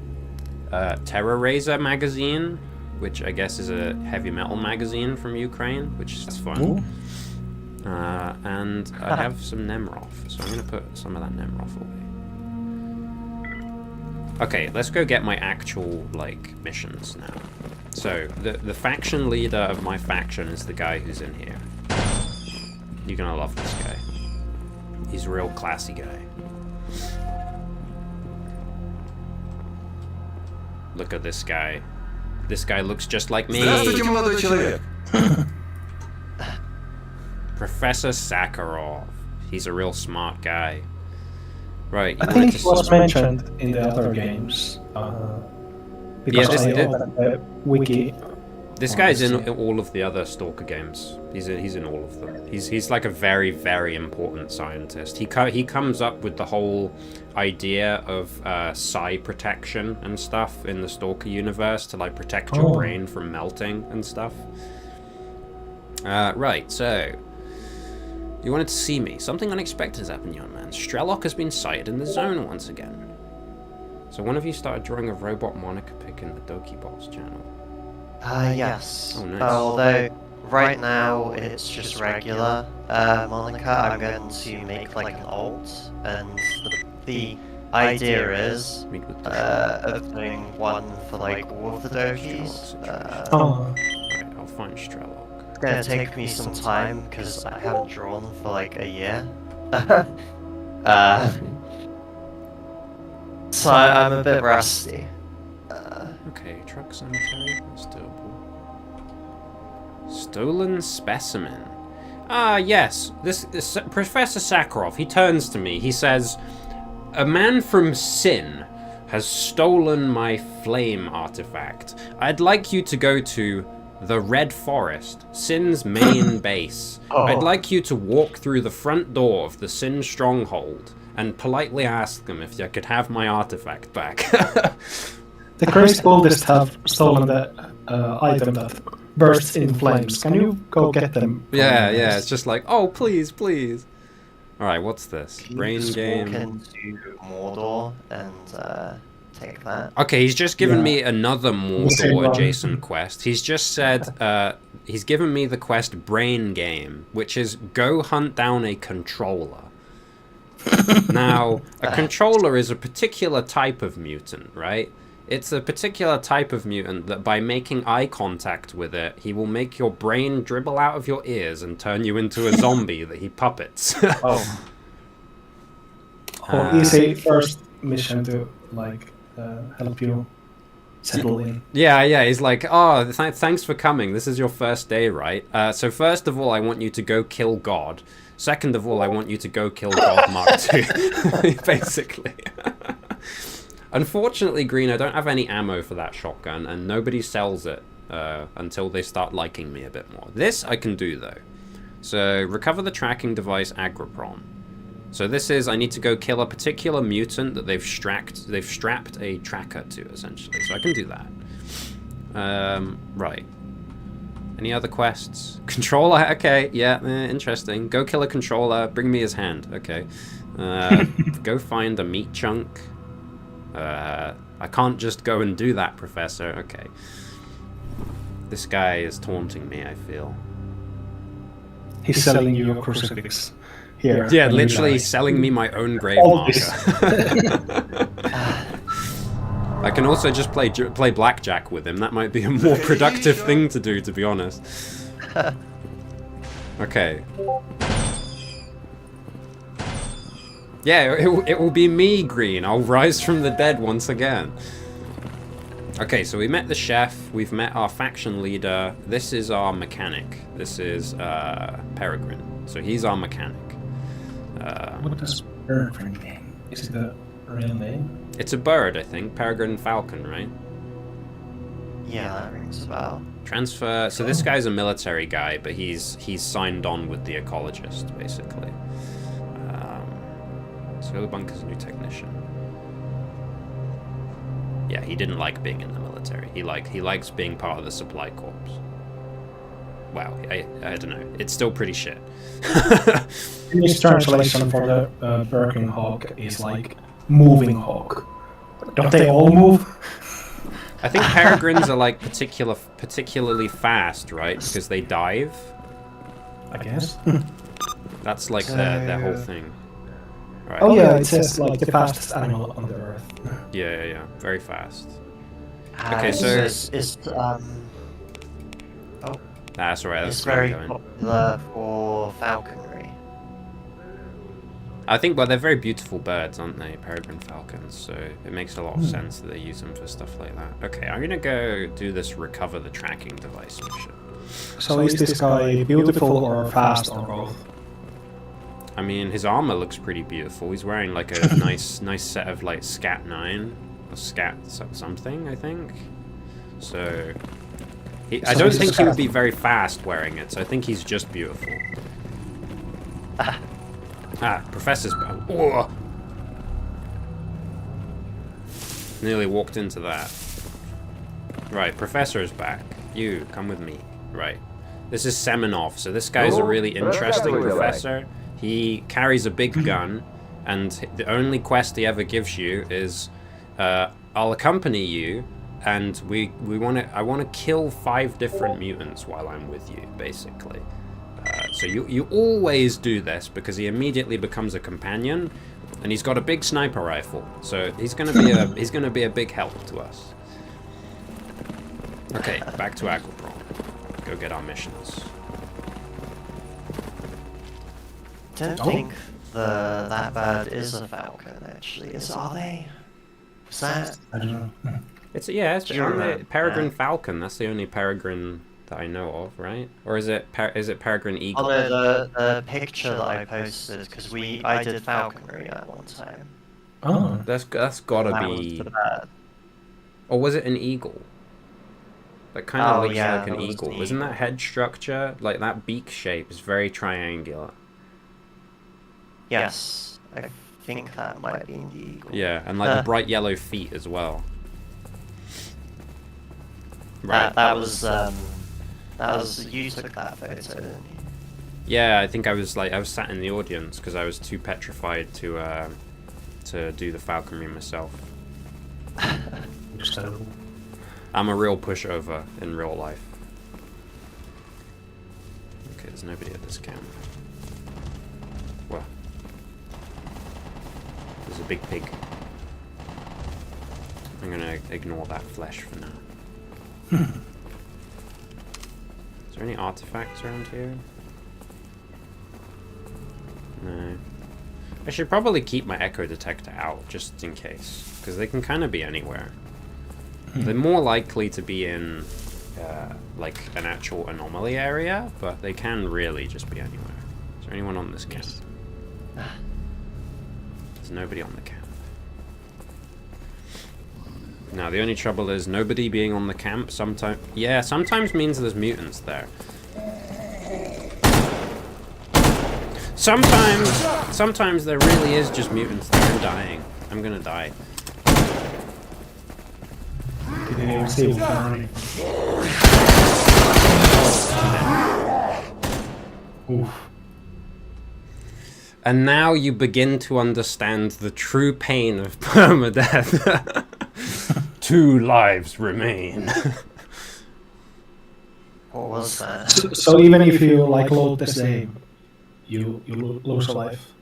Terror Razor magazine, which I guess is a heavy metal magazine from Ukraine, which is fun. And I have some Nemrov, so I'm going to put some of that Nemrov away. Okay, let's go get my actual, like, missions now. So, the faction leader of my faction is the guy who's in here. You're gonna love this guy. He's a real classy guy. Look at this guy. This guy looks just like me. Здравствуйте, молодой человек. Professor Sakharov. He's a real smart guy. Right. I think it was mentioned in the other games. Because I opened the wiki. This guy's in all of the other S.T.A.L.K.E.R games. He's in all of them. He's like a very, very important scientist. He comes up with the whole idea of psi protection and stuff in the S.T.A.L.K.E.R universe to like protect your brain from melting and stuff. Right, so you wanted to see me. Something unexpected has happened, young man. S.T.A.L.K.E.R has been sighted in the zone once again. So one of you started drawing a robot Monica pic in the Dokibots channel. Yes. Oh, nice. Although, right now, it's just regular Monica. I'm going to make, like, an alt, and the idea is of doing one for, like, all of the Dokis. Right, I'll find S.T.A.L.K.E.R. It's gonna take me some time, because I haven't drawn for, like, a year. So I'm a bit rusty. Okay, truck cemetery, that's doable. Stolen specimen. Ah, yes, this Professor Sakharov, he turns to me, he says, a man from Sin has stolen my flame artifact. I'd like you to go to the Red Forest, Sin's main base. I'd like you to walk through the front door of the Sin stronghold and politely ask them if you could have my artifact back. The crazy cultists have stolen the item that bursts in flames. Can you go get them? Yeah, it's just like, oh, please, please. Alright, what's this? Can you Brain just game. walk into Mordor and take that. Okay, he's just given Yeah. me another Mordor adjacent quest. He's just said, he's given me the quest Brain Game, which is go hunt down a controller. Now, a controller is a particular type of mutant, right? It's a particular type of mutant that by making eye contact with it, he will make your brain dribble out of your ears and turn you into a zombie that he puppets. Oh, Easy first mission to like help you settle in. Yeah, he's like, oh, thanks for coming. This is your first day, right? So first of all, I want you to go kill God. Second of all, I want you to go kill God Mark II, basically. Unfortunately, Green, I don't have any ammo for that shotgun, and nobody sells it until they start liking me a bit more. This I can do, though. So, recover the tracking device Agripron. So this is, I need to go kill a particular mutant that they've strapped a tracker to, essentially. So I can do that. Right. Any other quests? Controller, okay, yeah, interesting. Go kill a controller, bring me his hand, okay. Go find a meat chunk. I can't just go and do that, Professor, okay. This guy is taunting me, I feel. He's selling you a crucifix. Here, yeah, literally selling me my own grave marker. I can also just play blackjack with him. That might be a more productive thing to do, to be honest. Okay. Yeah, it will be me, Green. I'll rise from the dead once again. Okay, so we met the chef. We've met our faction leader. This is our mechanic. This is Peregrine. So he's our mechanic. What does Peregrine mean? Is it the real name? It's a bird, I think. Peregrine Falcon, right? yeah, that rings a bell. Transfer. So this guy's a military guy, but he's signed on with the ecologist, basically. Skillbunker's a new technician. Yeah, he didn't like being in the military. He likes being part of the supply corps. Wow, I don't know. It's still pretty shit. English translation for the Birkin hawk is like moving hawk. Don't they all move? I think peregrines are like particularly fast, right? Because they dive. I guess. That's like their whole thing. Right. Oh yeah, it says like the fastest animal on the earth. Yeah. Very fast. Okay, so that's alright. it's That's very going. popular for falconry. I think, well, they're very beautiful birds, aren't they? Peregrine falcons. So it makes a lot of sense that they use them for stuff like that. Okay, I'm gonna go do this recover the tracking device mission. So is this guy beautiful or fast or both? I mean, his armor looks pretty beautiful. He's wearing like a nice set of like Scat 9 or Scat something, I think. So I don't think he would be very fast wearing it. So I think he's just beautiful. Professor's back. Oh! Nearly walked into that. Right, Professor's back. You, come with me. Right. This is Semenov. So this guy's a really interesting professor. He carries a big gun, and the only quest he ever gives you is, I'll accompany you, and I want to kill 5 different mutants while I'm with you, basically. So you always do this because he immediately becomes a companion, and he's got a big sniper rifle. So he's gonna be a big help to us. Okay, back to Agripron. Go get our missions. Don't think that bird is a falcon. Actually, are they? Was that? I don't know. It's Do you remember Peregrine that? Falcon. That's the only peregrine that I know of, right? Or is it Peregrine Eagle? Oh no, the picture that I posted because I did falconry at one time. Oh, That's gotta That be. was the bird. Or was it an eagle? That kind of looks yeah, like an that was eagle. the Isn't that eagle. head structure, like that beak shape, is very triangular? Yes, I think that might be the eagle. Yeah, and like the bright yellow feet as well. Right. That was you took that photo, didn't you? Yeah, I think I was sat in the audience because I was too petrified to do the falconry myself. Understandable. I'm a real pushover in real life. Okay, there's nobody at this camp. Well, there's a big pig. I'm gonna ignore that flesh for now. Is there any artifacts around here? No. I should probably keep my echo detector out, just in case. Because they can kind of be anywhere. They're more likely to be in, like, an actual anomaly area, but they can really just be anywhere. Is there anyone on this camp? There's nobody on the camp. Now, the only trouble is nobody being on the camp sometimes means there's mutants there. Sometimes there really is just mutants there. I'm dying. I'm gonna die. Didn't even see what's running. Oof. And now you begin to understand the true pain of permadeath. 2 lives remain. What was that? So even if you like load the same, you lose a life.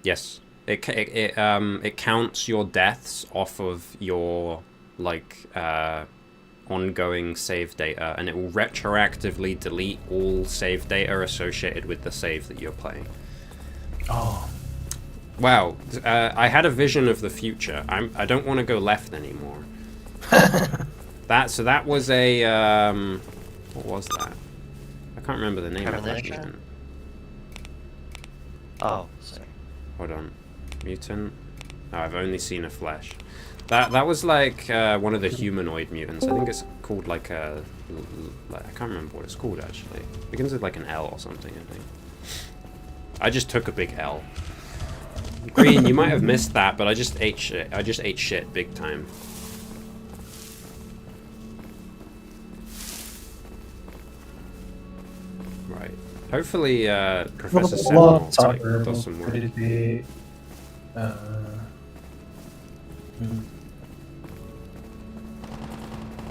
Yes, it counts your deaths off of your like ongoing save data, and it will retroactively delete all save data associated with the save that you're playing. Oh. Wow, I had a vision of the future. I don't want to go left anymore. That was a what was that? I can't remember the name of that Premonition? mutant. Oh, sorry. Hold on, mutant. Oh, I've only seen a flesh. That was like one of the humanoid mutants. I think it's called like a. I can't remember what it's called actually. It begins with like an L or something, I think. I just took a big L. Green, you might have missed that, but I just ate shit. I just ate shit big time. Right. Hopefully, Professor Seminole does some work. Could it be?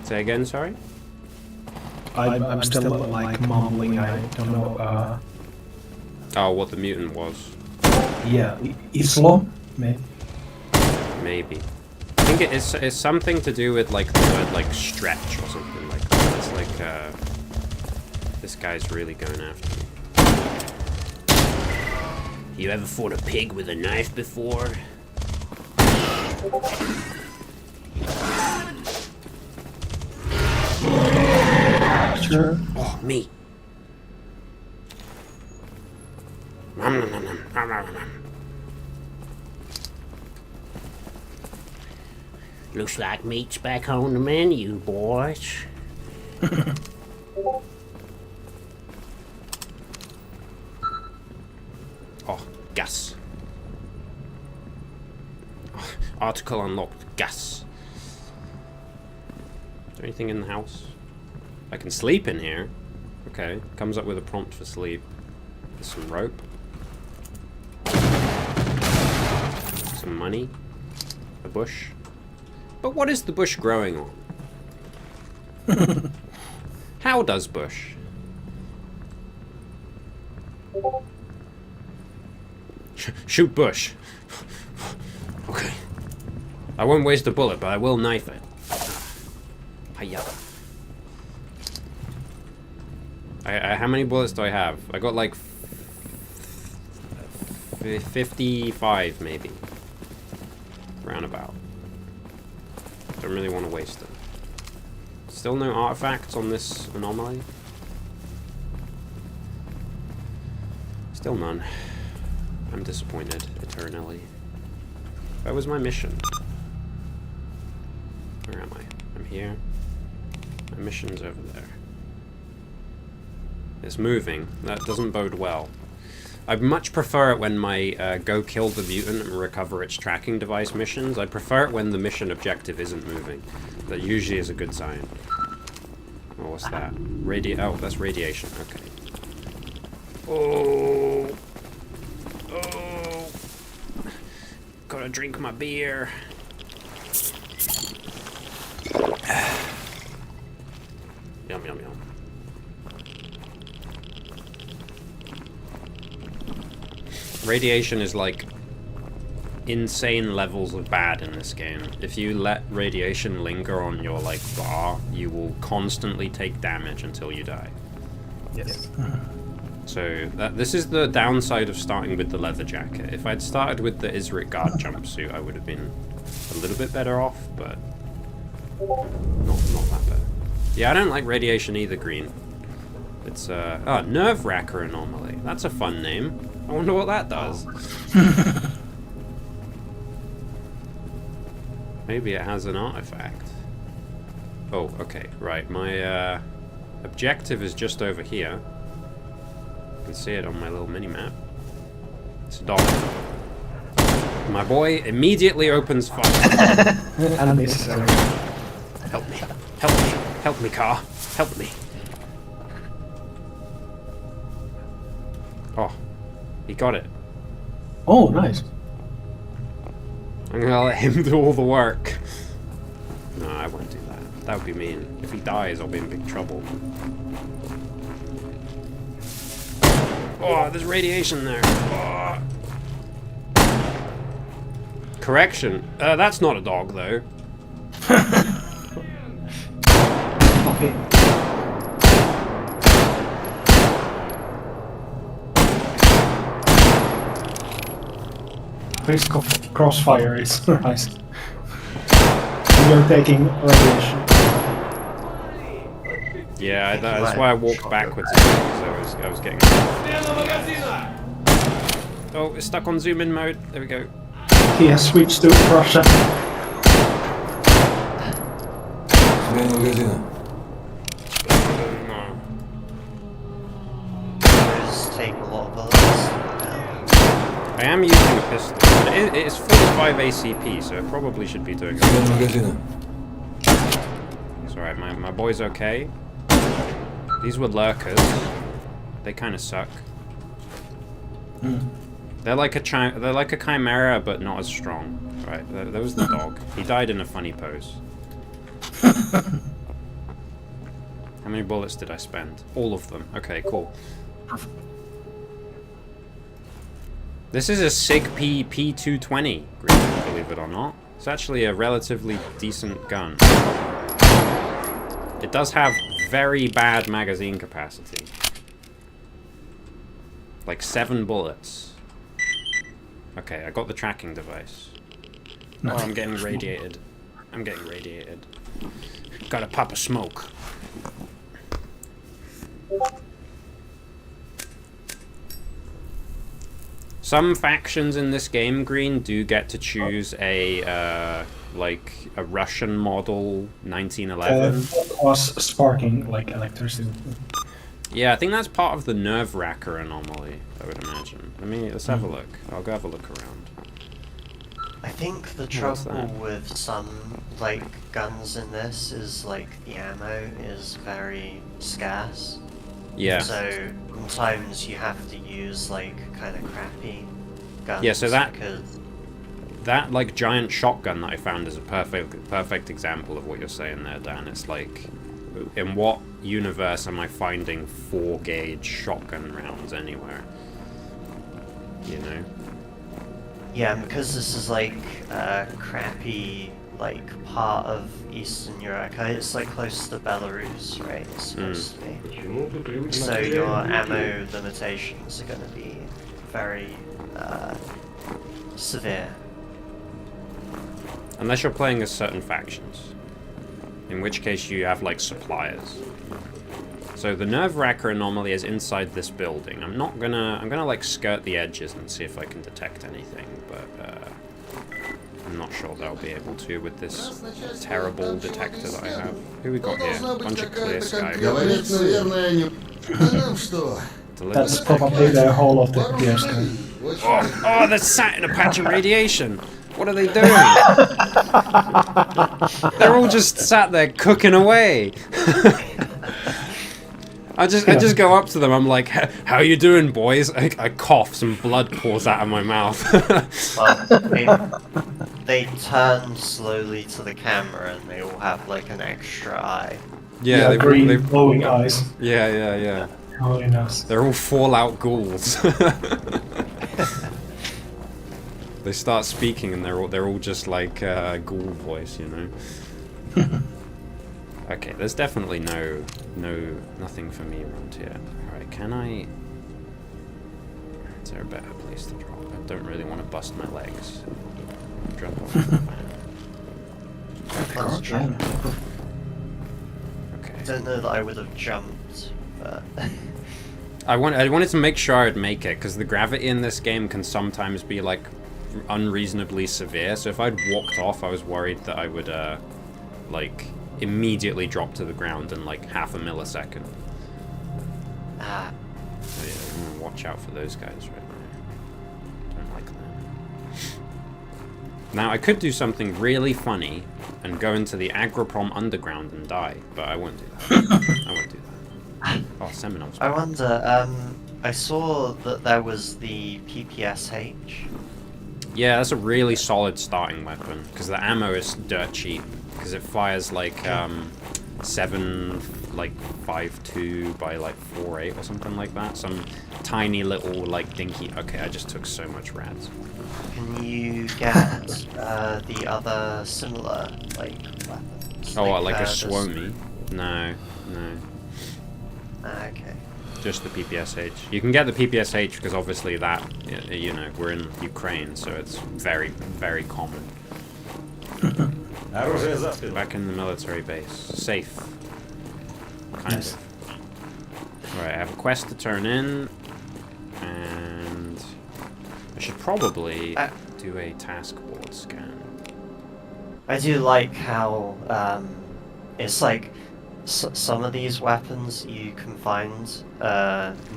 Say again, sorry? I'm still like mumbling. I don't know. Oh, what the mutant was. Yeah, Islam, maybe. Maybe. I think it's something to do with like the word like stretch or something like that. It's like this guy's really going after me. You ever fought a pig with a knife before? Sure. Oh, me. Nom, nom, nom, nom, nom, nom, nom. Looks like meat's back on the menu, boys. Oh, gas. Oh, article unlocked. Gas. Is there anything in the house? I can sleep in here. Okay, comes up with a prompt for sleep. There's some rope. Some money. A bush. But what is the bush growing on? How does bush? Shoot bush. Okay. I won't waste a bullet, but I will knife it. Hiya. How many bullets do I have? I got like 55 maybe. Roundabout. Don't really want to waste them. Still no artifacts on this anomaly? Still none. I'm disappointed eternally. That was my mission. Where am I? I'm here. My mission's over there. It's moving. That doesn't bode well. I'd much prefer it when my go kill the mutant and recover its tracking device missions. I prefer it when the mission objective isn't moving. That usually is a good sign. Oh, what's that? Oh, that's radiation. Okay. Oh. Oh. Gotta drink my beer. Radiation is like insane levels of bad in this game. If you let radiation linger on your like bar, you will constantly take damage until you die. Yes. So this is the downside of starting with the leather jacket. If I'd started with the S.T.A.L.K.E.R G.A.M.M.A jumpsuit, I would have been a little bit better off, but not that bad. Yeah, I don't like radiation either, Green. It's Nerve-Wracker Anomaly. That's a fun name. I wonder what that does. Maybe it has an artifact. Oh, okay, right. My objective is just over here. You can see it on my little mini-map. It's a dog. My boy immediately opens fire. Unnecessary. Help me. Help me. Help me, car. Help me. Oh, he got it. Oh, nice. I'm gonna let him do all the work. No, I won't do that. That would be mean. If he dies, I'll be in big trouble. Oh, there's radiation there. Oh. Correction. That's not a dog, though. Okay. Risk of crossfire is nice. You're taking radiation. Yeah, that's why I walked backwards because I was getting. Oh, it's stuck on zoom in mode. There we go. He has switched to Russia. No. Those take a lot of bullets. I am using a pistol, but it's 45 ACP, so it probably should be doing it. It's alright, my boy's okay. These were lurkers. They kind of suck. They're like a chimera, but not as strong. Right, there was the dog. He died in a funny pose. How many bullets did I spend? All of them. Okay, cool. This is a SIG-P P220, believe it or not. It's actually a relatively decent gun. It does have very bad magazine capacity. Like 7 bullets. Okay, I got the tracking device. Oh, I'm getting radiated. I'm getting radiated. Gotta pop a smoke. Some factions in this game, Green, do get to choose a like a Russian model 1911. Was sparking like electricity. Yeah, I think that's part of the Nerve-Wracker anomaly, I would imagine. Let's have a look. I'll go have a look around. I think the What's trouble that? with some like guns in this is like the ammo is very scarce. Yeah. So sometimes you have to use like kind of crappy guns. Yeah, so that- because That like giant shotgun that I found is a perfect example of what you're saying there, Dan. It's like, in what universe am I finding 4-gauge shotgun rounds anywhere? You know? yeah, and because this is like a crappy like part of Eastern Europe, it's like close to Belarus, right? It's supposed to be. So your ammo limitations are going to be very severe. Unless you're playing as certain factions. In which case you have like suppliers. So the Nerve-Wracker anomaly is inside this building. I'm gonna like skirt the edges and see if I can detect anything, but I'm not sure that I'll be able to with this terrible detector that I have. Who we got here? Bunch of clear sky. That's probably the whole of the clear sky. Oh, they're sat in a patch of radiation. What are they doing? They're all just sat there cooking away. I just go up to them. I'm like, "How you doing, boys?" I cough. Some blood pours out of my mouth. Well, they turn slowly to the camera and they all have like an extra eye. Yeah, green they glowing eyes. Yeah. Really nice. They're all Fallout ghouls. They start speaking and they're all just like ghoul voice, you know. Okay, there's definitely nothing for me around here. All right, can I? Is there a better place to drop? I don't really want to bust my legs. Jump off the van. That's true. Okay. I don't know that I would have jumped, but... I wanted to make sure I would make it, because the gravity in this game can sometimes be, like, unreasonably severe, so if I'd walked off, I was worried that I would, like, immediately drop to the ground in, like, half a millisecond. Ah. So yeah, I'm gonna watch out for those guys right now. Don't like them. Now, I could do something really funny and go into the Agroprom underground and die, but I won't do that. I won't do that. Oh, Seminole's I back. wonder, I saw that there was the PPSH. Yeah, that's a really solid starting weapon, because the ammo is dirt cheap, because it fires like 7.52 by like 4.8 or something like that. Some tiny little like dinky. Okay, I just took so much rads. Can you get the other similar like weapons? Oh, what, like a this- Swomi? No. Okay. Just the PPSH. You can get the PPSH because obviously that, you know, we're in Ukraine, so it's very, very common. Back in the military base. Safe. Kind of. Right, I have a quest to turn in, and I should probably do a task board scan. I do like how it's like some of these weapons you can find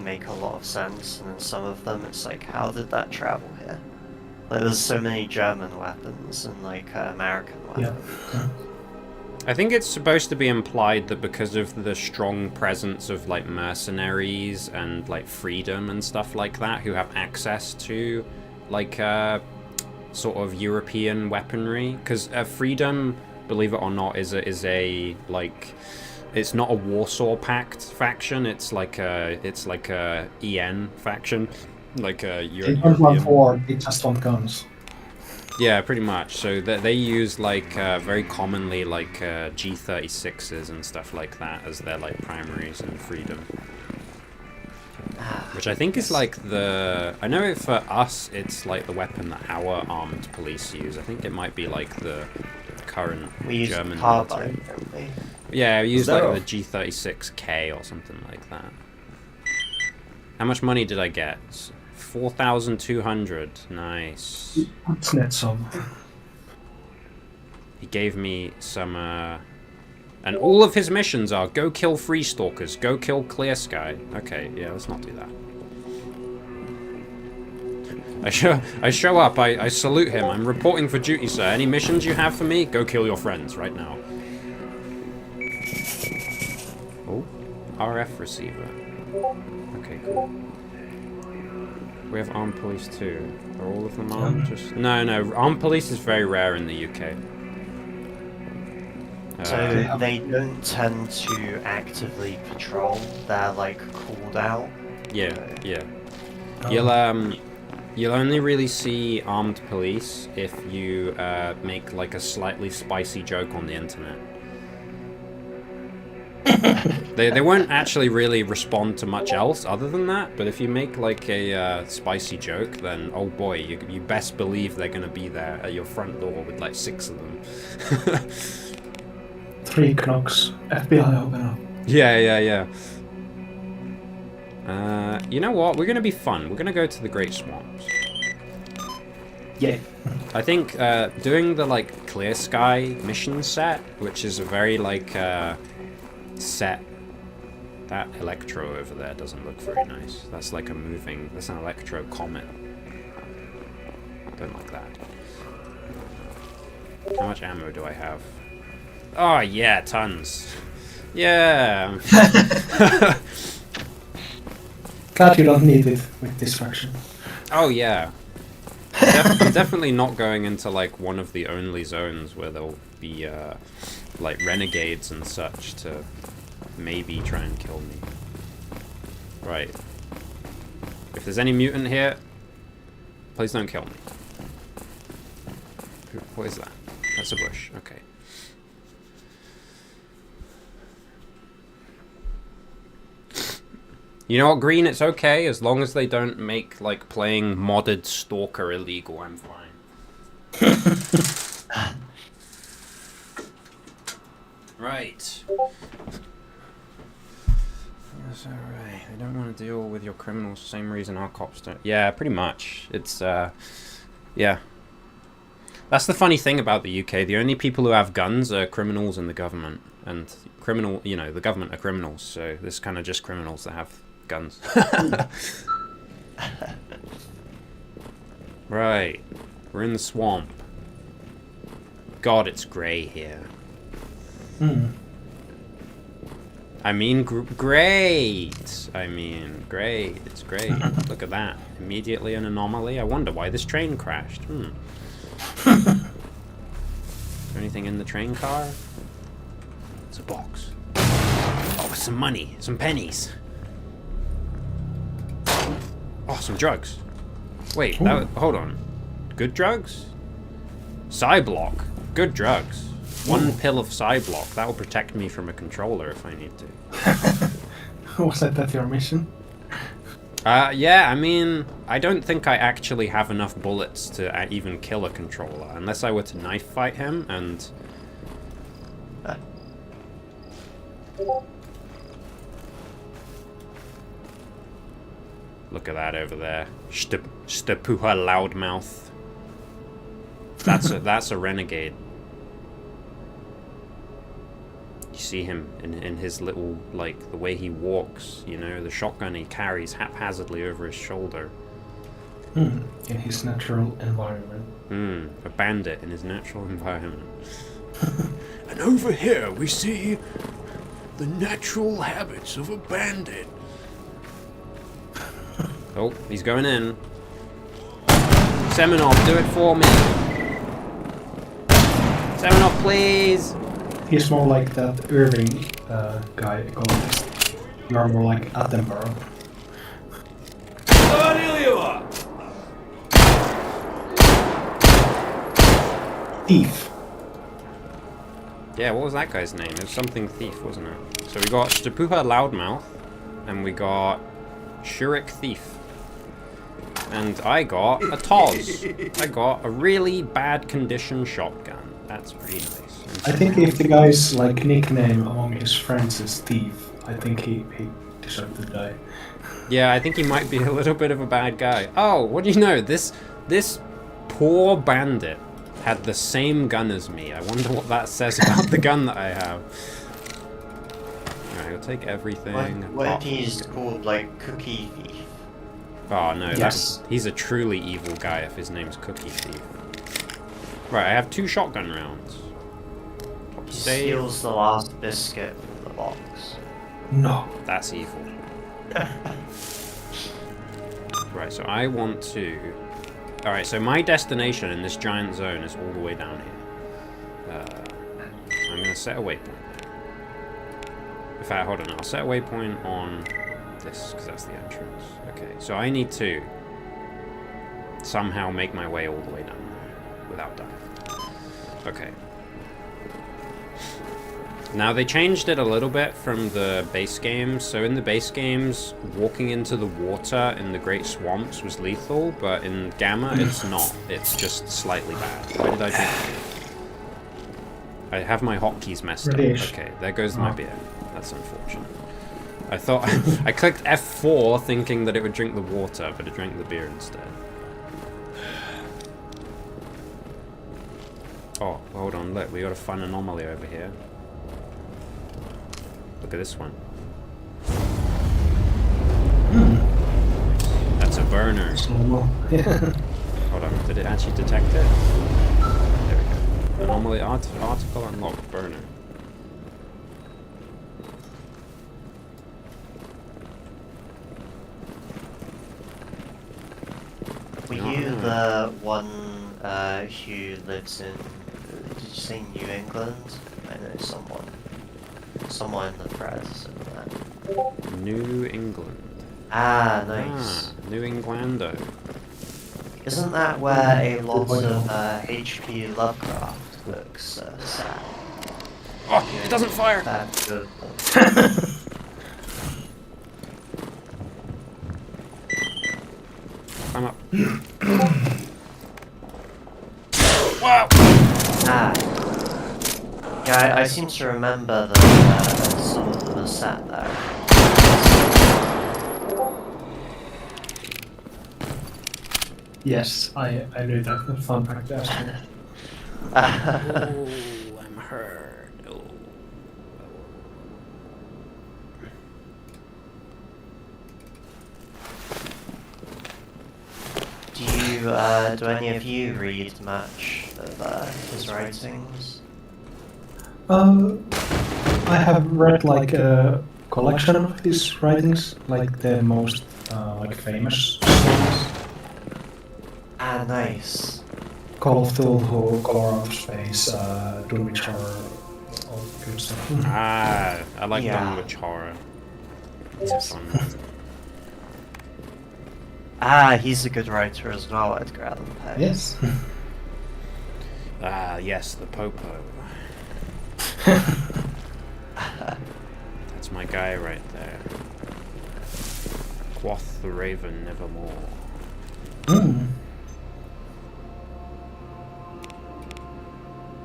make a lot of sense, and then some of them it's like, how did that travel here? Like, there's so many German weapons and like American weapons. Yeah. I think it's supposed to be implied that because of the strong presence of like mercenaries and like freedom and stuff like that, who have access to like sort of European weaponry, because freedom, believe it or not, is a like, it's not a Warsaw Pact faction. It's like a EN faction, like a They don't want war, they just want guns. Yeah, pretty much. So they use like very commonly like G36s and stuff like that as their like primaries in freedom. Which I think is like the... I know for us it's like the weapon that our armed police use. I think it might be like the current We use German carbine, military. don't we? Yeah, we use like Zero. the G36K or something like that. How much money did I get? 4,200. Nice. It's not so. He gave me some, and all of his missions are go kill free stalkers, go kill Clear Sky. Okay, yeah, let's not do that. I show up, I salute him. I'm reporting for duty, sir. Any missions you have for me? Go kill your friends right now. Oh, RF receiver. Okay, cool. We have armed police too. Are all of them armed? Just no. Armed police is very rare in the UK. So they don't tend to actively patrol. They're like called out. Yeah. You'll only really see armed police if you make like a slightly spicy joke on the internet. They won't actually really respond to much else other than that, but if you make like a spicy joke, then oh boy, you best believe they're gonna be there at your front door with like 6 of them. 3 knocks. FBI open up. Yeah. You know what? We're gonna be fun. We're gonna go to the Great Swamps. Yeah. I think doing the like Clear Sky mission set, which is a very like set. That Electro over there doesn't look very nice. That's like a moving... That's an Electro Comet. Don't like that. How much ammo do I have? Oh, yeah, tons. Yeah. Glad you don't need it with distraction. Oh, yeah. I'm definitely not going into, like, one of the only zones where there'll be, like, renegades and such to... maybe try and kill me. Right. If there's any mutant here, please don't kill me. What is that? That's a bush. Okay. You know what, Green? It's okay as long as they don't make like playing modded S.T.A.L.K.E.R illegal. I'm fine. Right. That's alright. I don't want to deal with your criminals the same reason our cops don't. Yeah, pretty much. It's, yeah. That's the funny thing about the UK. The only people who have guns are criminals and the government. And the government are criminals, so this kind of just criminals that have guns. Right. We're in the swamp. God, it's grey here. I mean, great! I mean, great. It's great. Look at that. Immediately an anomaly. I wonder why this train crashed. Is there anything in the train car? It's a box. Oh, some money. Some pennies. Oh, some drugs. Wait, hold on. Good drugs? Psy-block. Good drugs. One pill of Psy-block. That will protect me from a controller if I need to. Was that your mission? Yeah, I mean, I don't think I actually have enough bullets to even kill a controller, unless I were to knife fight him, and... Look at that over there. Stapuha loudmouth. That's a renegade. You see him in his little, like, the way he walks, you know, the shotgun he carries haphazardly over his shoulder. In his natural environment. A bandit in his natural environment. And over here we see the natural habits of a bandit. Oh, he's going in. Semenov, do it for me. Semenov, please. He's more like that Irving guy ecologist. You are more like Attenborough. Thief. Yeah, what was that guy's name? It was something Thief, wasn't it? So we got Stapuha Loudmouth, and we got Shurik Thief. And I got a Toz. I got a really bad condition shotgun. That's pretty nice. I think if the guy's like nickname among his friends is Thief, I think he deserved to die. Yeah, I think he might be a little bit of a bad guy. Oh, what do you know? This poor bandit had the same gun as me. I wonder what that says about the gun that I have. Alright, I'll take everything. What if he's called, like, Cookie Thief? Oh, no, Yes. he's a truly evil guy if his name's Cookie Thief. Right, I have 2 shotgun rounds. He Save. steals the last biscuit from the box. No. That's evil. Right, so I want to... Alright, so my destination in this giant zone is all the way down here. I'm going to set a waypoint. In fact, hold on, I'll set a waypoint on this, because that's the entrance. Okay, so I need to somehow make my way all the way down there without dying. Okay. Now, they changed it a little bit from the base games. So in the base games, walking into the water in the Great Swamps was lethal, but in Gamma, it's not. It's just slightly bad. Why did I do that? I have my hotkeys messed up. Okay, there goes my beer. That's unfortunate. I thought... I clicked F4 thinking that it would drink the water, but it drank the beer instead. Oh, hold on, look, we got a fun anomaly over here. Look at this one. That's a burner. Hold on, did it actually detect it? There we go. Anomaly article unlocked, burner. Were you the one who lives in, did you say New England? I know someone. Someone in the press and that. New England. Ah, nice. Ah, New Englando. Isn't that where a lot of H.P. Lovecraft books are set? Oh, it doesn't fire! That's good. Climb up. Wow! Ah. Yeah, I seem to remember that some of them are set there. Yes, I knew that. Fun fact as well. Oh, I'm hurt. Oh. Do any of you read much of his writings? I have read like a collection of his writings, like the most like famous stories. Ah, nice. Call of Cthulhu, Color Out of Space, Dunwich Horror, all good stuff. Ah, I like Yeah. Dunwich Horror. It's a fun one. Ah, he's a good writer as well, Edgar Allan Poe. Yes. Ah, yes, the Popo. That's my guy right there. Quoth the raven nevermore. Mm.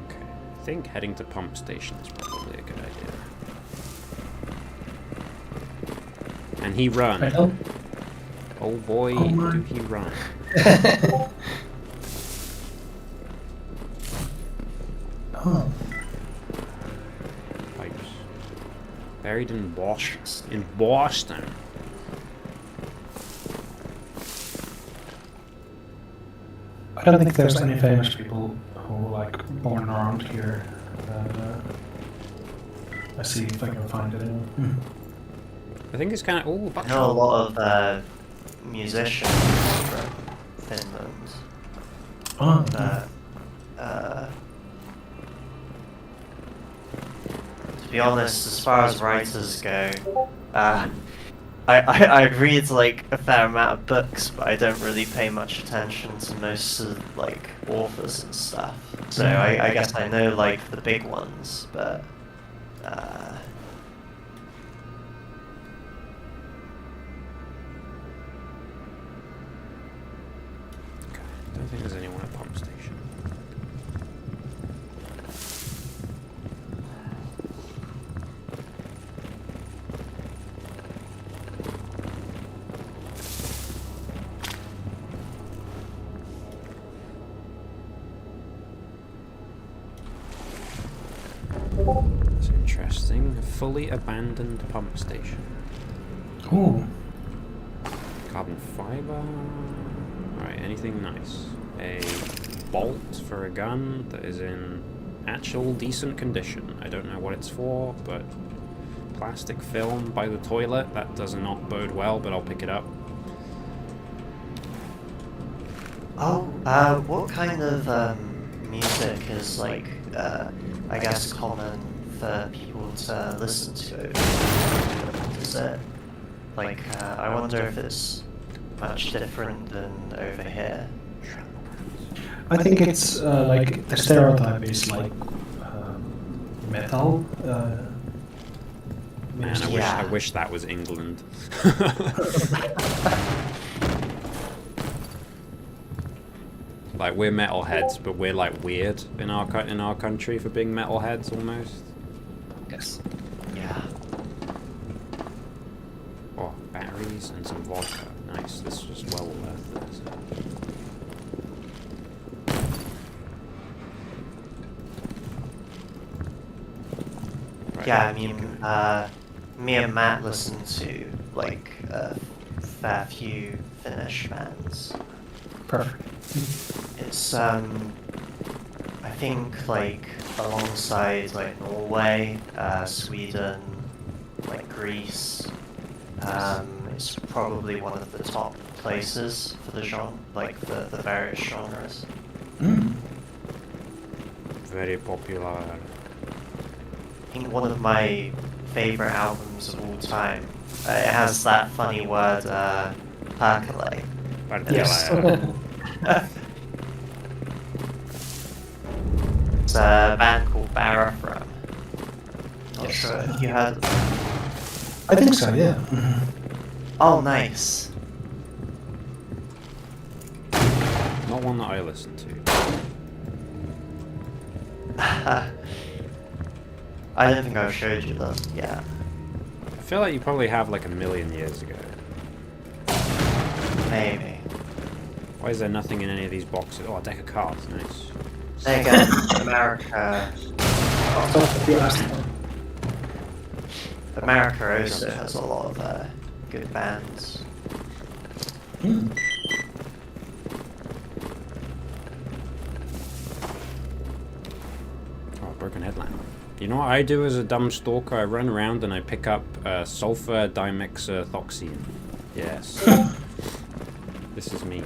Okay, I think heading to pump station is probably a good idea. And he I run. know. Oh boy, Oh my. do he run. Oh. Pipes. Buried in Boston. In Boston. I don't think there's any famous people who like born around here. Let's see if I can find it. I think it's kind of... Oh, I know a lot of musicians from Finland, Oh, but to be honest, as far as writers go, I read like a fair amount of books, but I don't really pay much attention to most of like authors and stuff. So I guess I know like the big ones, but I don't think there's anyone at pump station. That's interesting. A fully abandoned pump station. Ooh. Carbon fiber. Right, anything nice? A bolt for a gun that is in actual decent condition. I don't know what it's for, but plastic film by the toilet. That does not bode well, but I'll pick it up. what kind of music is like I guess common for people to listen to? Is it like I wonder if it's much different than over here? I think it's like the stereotype is like metal. Man, I Yeah. wish that was England. Like, we're metalheads, but we're like weird in our country for being metalheads almost. Yes. Yeah. Oh, batteries and some vodka. Nice. This is well worth it. Right. Yeah, I mean, me and Matt listen to like a fair few Finnish bands. Perfect. It's I think like alongside like Norway, Sweden, like Greece, it's probably one of the top places for the genre, like the various genres. Mm. Very popular. I think one of my favorite albums of all time. It has that funny word, percolate. Yes. It's a band called Barafram. Not sure if you heard of them. I think so, yeah. Oh, nice. Not one that I listen to. I don't think I've showed you them yet. I feel like you probably have like a million years ago. Maybe. Why is there nothing in any of these boxes? Oh, a deck of cards, nice. Then again, America. America also has a lot of good bands. Hmm. Oh, broken headlamp. You know what I do as a dumb stalker? I run around and I pick up sulfur dimexothoxine. Yes. This is me.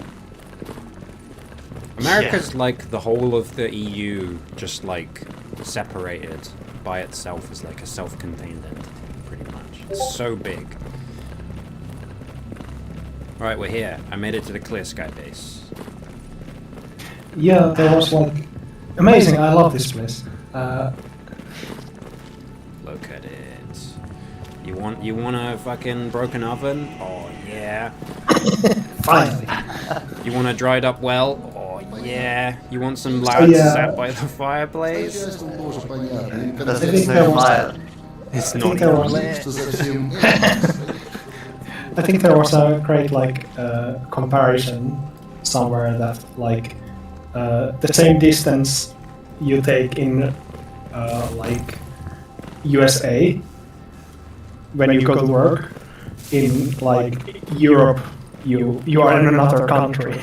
America's like the whole of the EU, just like separated by itself as like a self-contained entity, pretty much. It's so big. Alright, we're here. I made it to the Clear Sky base. Yeah, there was like amazing. I love this place. Look at it. You want a fucking broken oven? Oh yeah. Finally. You want a dried up well? Oh yeah. You want some lads yeah. sat by the fireplace? Because I it's think so there was- fire. It's I not think there even was- lit. I think there was a great like comparison somewhere that like the same distance you take in like USA when you go to work in like Europe you are in another country.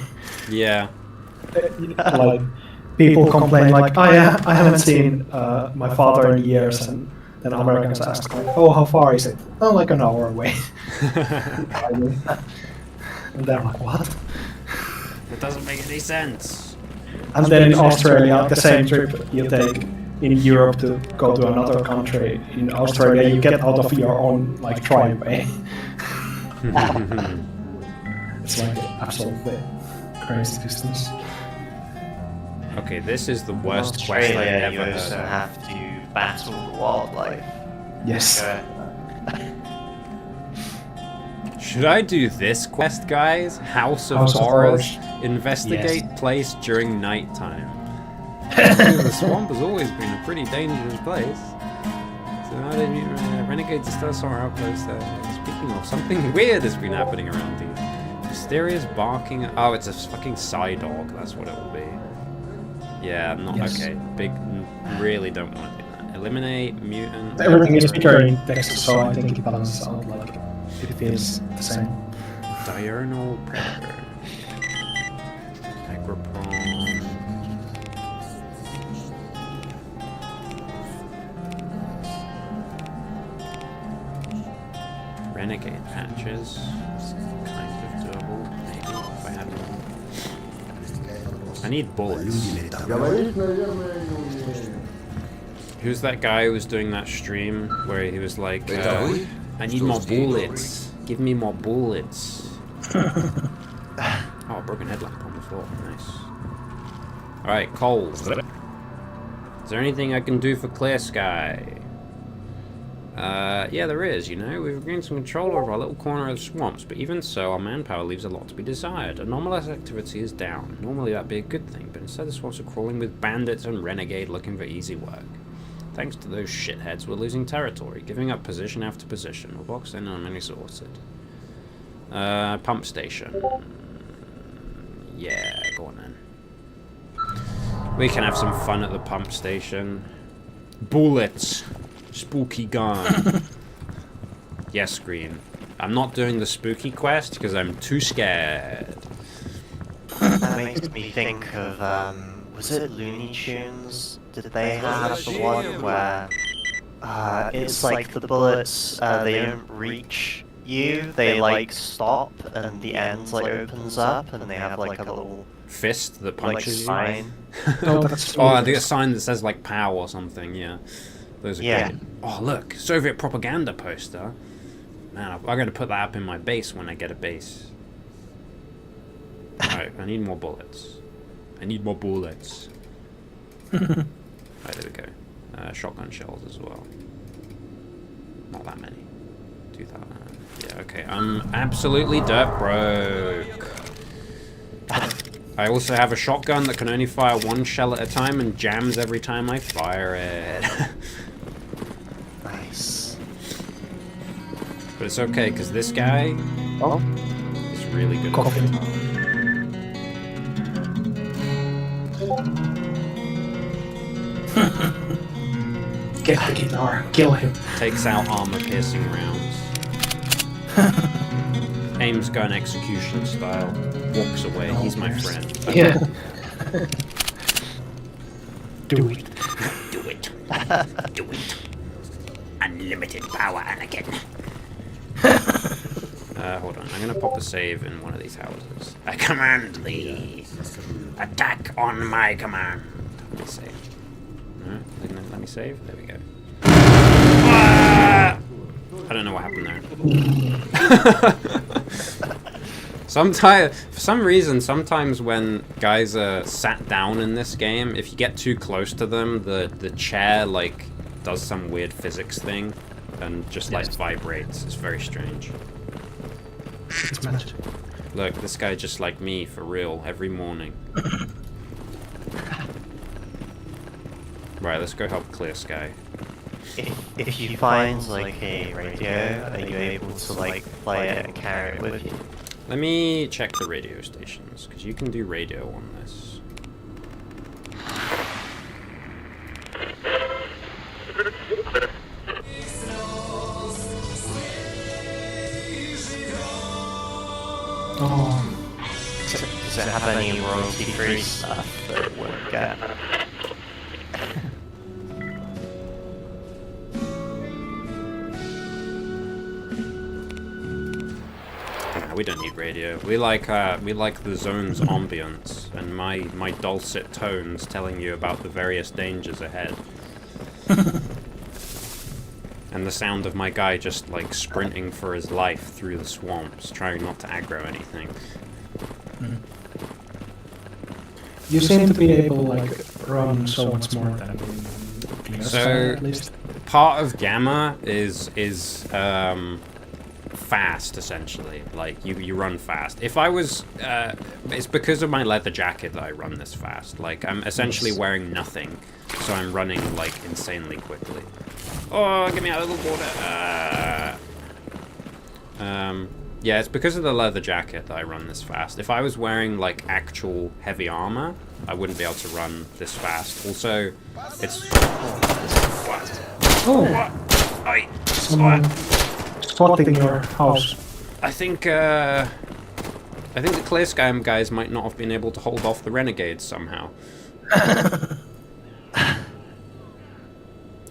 Yeah. Like people complain like I haven't seen my father in years, and then Americans ask like, oh, how far is it? Oh, like an hour away. And they're like, what? It doesn't make any sense. And then in Australia, the same trip you take in Europe to go to another country. In Australia, you get out of your own like driveway. It's like absolutely crazy distance. Okay, this is the In worst quest I've Australia, you ever also heard. have to battle the wildlife. Yes. Should I do this quest, guys? House of House of Horrors. Horrors. Investigate place during nighttime. The swamp has always been a pretty dangerous place. So how did you renegades still somewhere outpost there? Speaking of, something weird has been happening around here. Mysterious barking. Oh, it's a fucking Psy dog. That's what it will be. Yeah, not Yes. okay. Big. Really don't want to do that. Eliminate mutant. Everything is bigger in text, so I think it balances out like it feels the same. Diurnal predator. Agropon. Renegade patches. It's kind of doable, maybe, if I had one. I need bullets. Who's that guy who was doing that stream where he was like, I need more bullets. Give me more bullets. Oh, broken headlamp on the floor. Nice. Alright, Cole. Is there anything I can do for Clear Sky? Yeah, there is, you know. We've gained some control over our little corner of the swamps, but even so, our manpower leaves a lot to be desired. Anomalous activity is down. Normally that'd be a good thing, but instead the swamps are crawling with bandits and renegade looking for easy work. Thanks to those shitheads, we're losing territory, giving up position after position. We're boxed in and many sorted. Pump station. Yeah, go on then. We can have some fun at the pump station. Bullets. Spooky gun. Yes, Green. I'm not doing the spooky quest because I'm too scared. That makes me think of, was it Looney Tunes? Did they have the one where, it's like the bullets, they don't reach you, they like stop, and the end like opens up, and they have like a little Fist that like punches you. sign. No, that's Oh, I think a sign that says like POW or something, yeah. Those are Yeah. great. Oh, look, Soviet propaganda poster. Man, I'm going to put that up in my base when I get a base. Alright, I need more bullets. I need more bullets. Right, there we go. Shotgun shells as well. Not that many. 2,000. Yeah, okay. I'm absolutely dirt broke. I also have a shotgun that can only fire one shell at a time and jams every time I fire it. Nice. But it's okay, because this guy is really good at it. Get the guitar, kill him. Takes out armor-piercing rounds. Aims gun execution style. Walks away. He's my friend. Yeah. Do it. Do it. Do it. Unlimited power, Anakin. Hold on. I'm gonna pop a save in one of these houses. I command thee. Attack on my command. Let me save. Alright, let me save. There we go. Ah! I don't know what happened there. For some reason, sometimes when guys are sat down in this game, if you get too close to them, the chair like does some weird physics thing and just like vibrates. It's very strange. It's magic. Look, this guy just like me for real every morning. Right, let's go help clear Sky. If you find like a radio, are you able to like play it and carry it with you? Let me check the radio stations, because you can do radio on this. Oh, Does it have any royalty-free stuff that it wouldn't get? We don't need radio. We like the zone's ambience and my dulcet tones telling you about the various dangers ahead. And the sound of my guy just like sprinting for his life through the swamps, trying not to aggro anything. you seem to be able to like run so much more than So at least. part of Gamma is fast, essentially. Like you run fast. If I was it's because of my leather jacket that I run this fast. Like I'm essentially wearing nothing, so I'm running like insanely quickly. Oh, get me out of the water. Yeah, it's because of the leather jacket that I run this fast. If I was wearing like actual heavy armor, I wouldn't be able to run this fast. Also, it's what? Oh, I someone spotting your house. I think the S.T.A.L.K.E.R guys might not have been able to hold off the renegades somehow.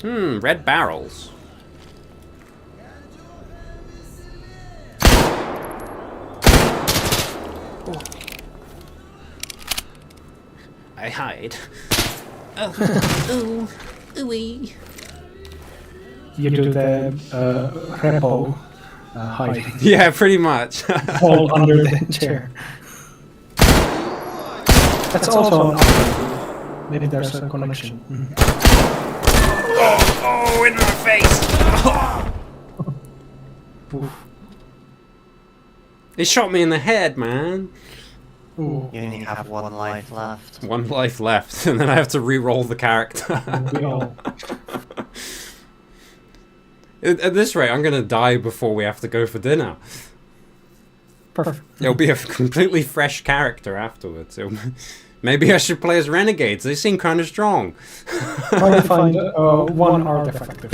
Red barrels. Oh. I hide. Oh, ooey. You do the repo hiding. Yeah, pretty much. All under the chair. That's also an option. Maybe there's a connection. Oh, in my face! He shot me in the head, man. Ooh. You only have one life left. One life left, and then I have to re-roll the character. We all. At this rate, I'm gonna die before we have to go for dinner. Perfect. It'll be a completely fresh character afterwards. Maybe I should play as renegades. They seem kind of strong. Try to find one artifact.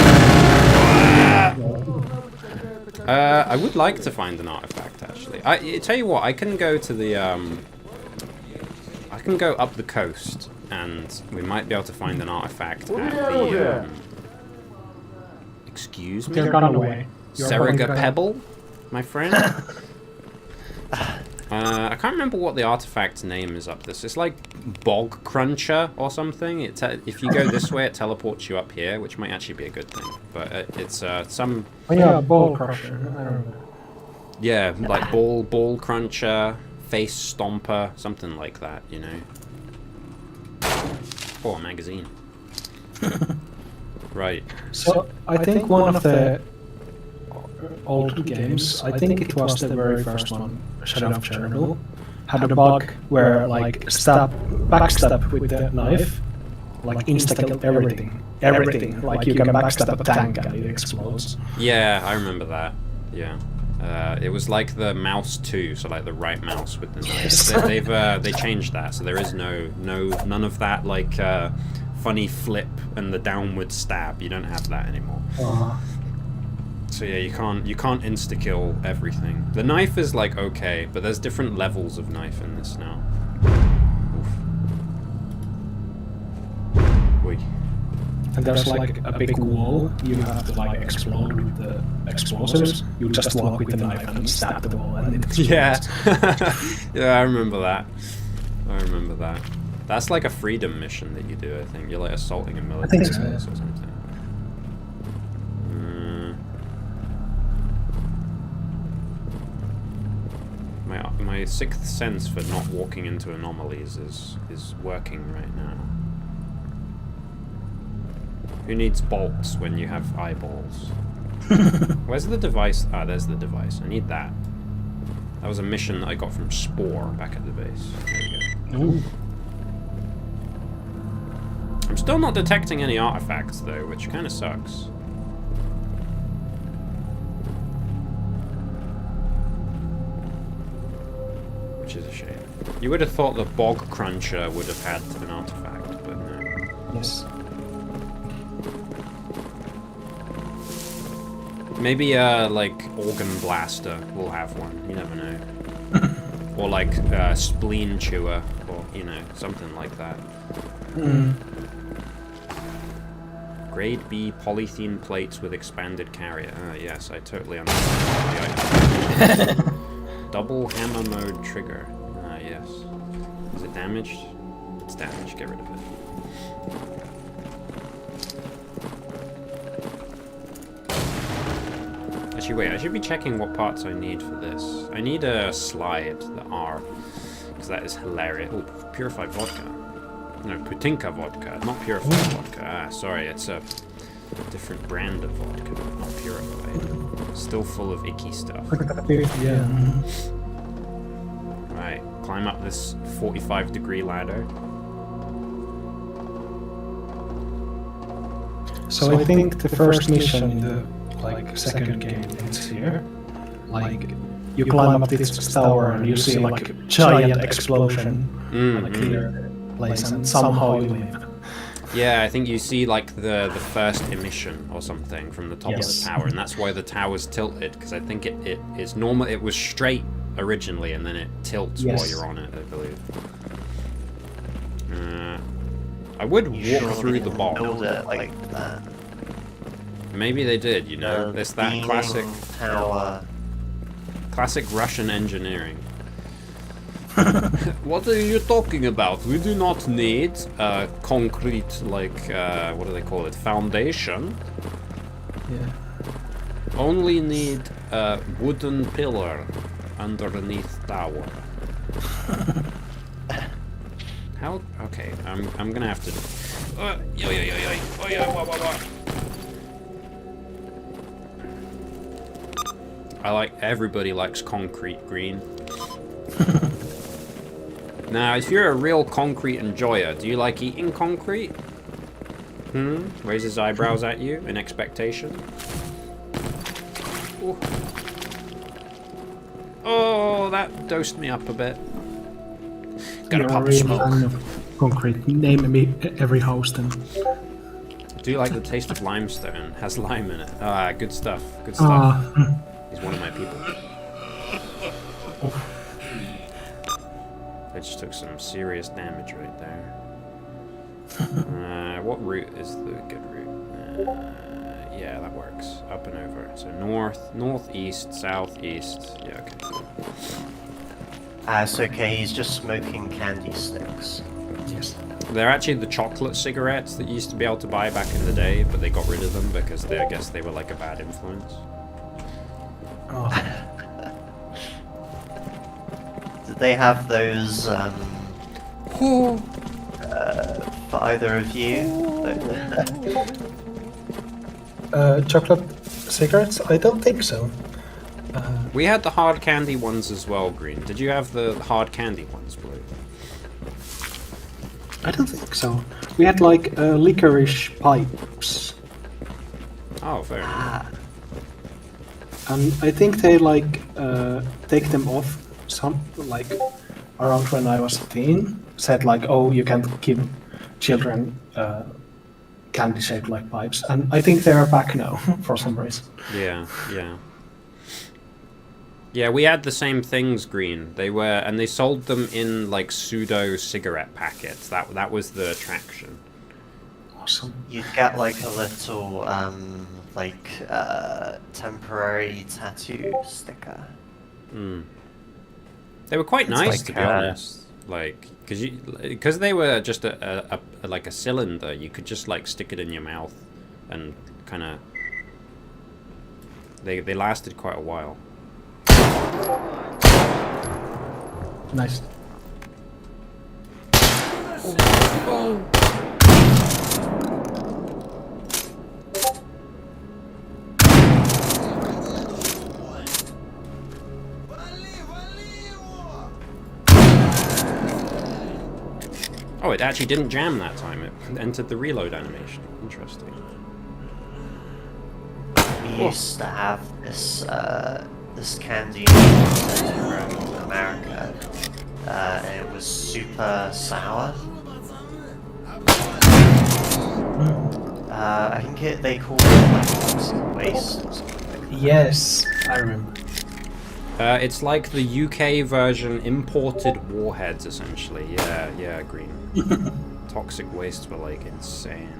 I would like to find an artifact, actually. I tell you what, I can go to the I can go up the coast, and we might be able to find an artifact at the excuse me? You're gone away. Serega Pebble, my friend. I can't remember what the artifact's name is up this. It's like Bog Cruncher or something. If you go this way, it teleports you up here, which might actually be a good thing. But it's some... Oh yeah, ball crusher. I don't know. Yeah, like ball cruncher, face stomper, something like that, you know. Oh, a magazine. Right. So I think one of the old games, I think it was the very first one, Shadow of Chernobyl, had a bug where like backstab with the knife, like insta-kill everything. Like you can backstab a tank and it explodes. Yeah, I remember that. Yeah. It was like the mouse too, so like the right mouse with the knife. Yes. They changed that, so there is none of that like funny flip and the downward stab. You don't have that anymore. So yeah, you can't insta kill everything. The knife is like okay, but there's different levels of knife in this now. Oof. Wait. And there's like a big wall you have to like explode with the explosives. You just walk with the knife and stab the wall and it explodes. Yeah. Yeah, I remember that. That's like a freedom mission that you do, I think. You're like assaulting a military base or something. My sixth sense for not walking into anomalies is working right now. Who needs bolts when you have eyeballs? Where's the device? Ah, there's the device. I need that. That was a mission that I got from S.T.A.L.K.E.R back at the base. There you go. Ooh. I'm still not detecting any artifacts though, which kind of sucks. Which is a shame. You would have thought the Bog Cruncher would have had an artifact, but no. Yes. Maybe like Organ Blaster will have one. You never know. Or like Spleen Chewer, or you know, something like that. Grade B polythene plates with expanded carrier. Ah, yes, I totally understand. Double hammer mode trigger. Ah, yes. Is it damaged? It's damaged. Get rid of it. Actually, wait, I should be checking what parts I need for this. I need a slide, the R, because that is hilarious. Oh, purified vodka. No, Putinka vodka, not purified vodka. Ah, sorry, it's a different brand of vodka, not purified. Still full of icky stuff. Yeah. Right, climb up this 45-degree ladder. So I think the first mission in the like second game is here. Like you climb up this tower and you see like a giant explosion on a clear place and somehow you live. Yeah, I think you see like the first emission or something from the top of the tower, and that's why the tower's tilted, because I think it is normal. It was straight originally, and then it tilts while you're on it, I believe. I would walk through the bog. Build it like that. Maybe they did, you know. It's that Beaming classic Russian engineering. What are you talking about? We do not need concrete, like, what do they call it? Foundation. Yeah. Only need a wooden pillar underneath tower. How? Okay, I'm gonna have to. Everybody likes concrete green. Now, if you're a real concrete enjoyer, do you like eating concrete? Raise his eyebrows at you in expectation. Ooh. Oh, that dosed me up a bit. Gotta pop a smoke. Concrete. Name me every host and. Do you like the taste of limestone? Has lime in it. Ah, good stuff. Good stuff. He's one of my people. I just took some serious damage right there. What route is the good route? Yeah, that works. Up and over. So north, northeast, southeast. Yeah, okay, cool. It's okay, he's just smoking candy sticks. Yes. They're actually the chocolate cigarettes that you used to be able to buy back in the day, but they got rid of them because I guess they were like a bad influence. they have those for either of you? Chocolate cigarettes? I don't think so. We had the hard candy ones as well, Green. Did you have the hard candy ones, Blue? I don't think so. We had like licorice pipes. Oh, fair enough. And I think they like take them off some like around when I was a teen. Said like, oh, you can't give children candy shaped like pipes, and I think they are back now for some reason. Yeah, yeah. Yeah, we had the same things, Green. They were, and they sold them in like pseudo cigarette packets. That was the attraction. Awesome. You'd get like a little temporary tattoo sticker. They were quite nice, like, to be honest. Like, because they were just a like a cylinder. You could just like stick it in your mouth, and kind of. They lasted quite a while. Nice. Oh, it actually didn't jam that time. It entered the reload animation. Interesting. We used to have this this candy from America, and it was super sour. I think they called it like toxic waste or something. Yes, I remember. It's like the UK version, imported warheads, essentially. Yeah, Green. Toxic wastes were like insane.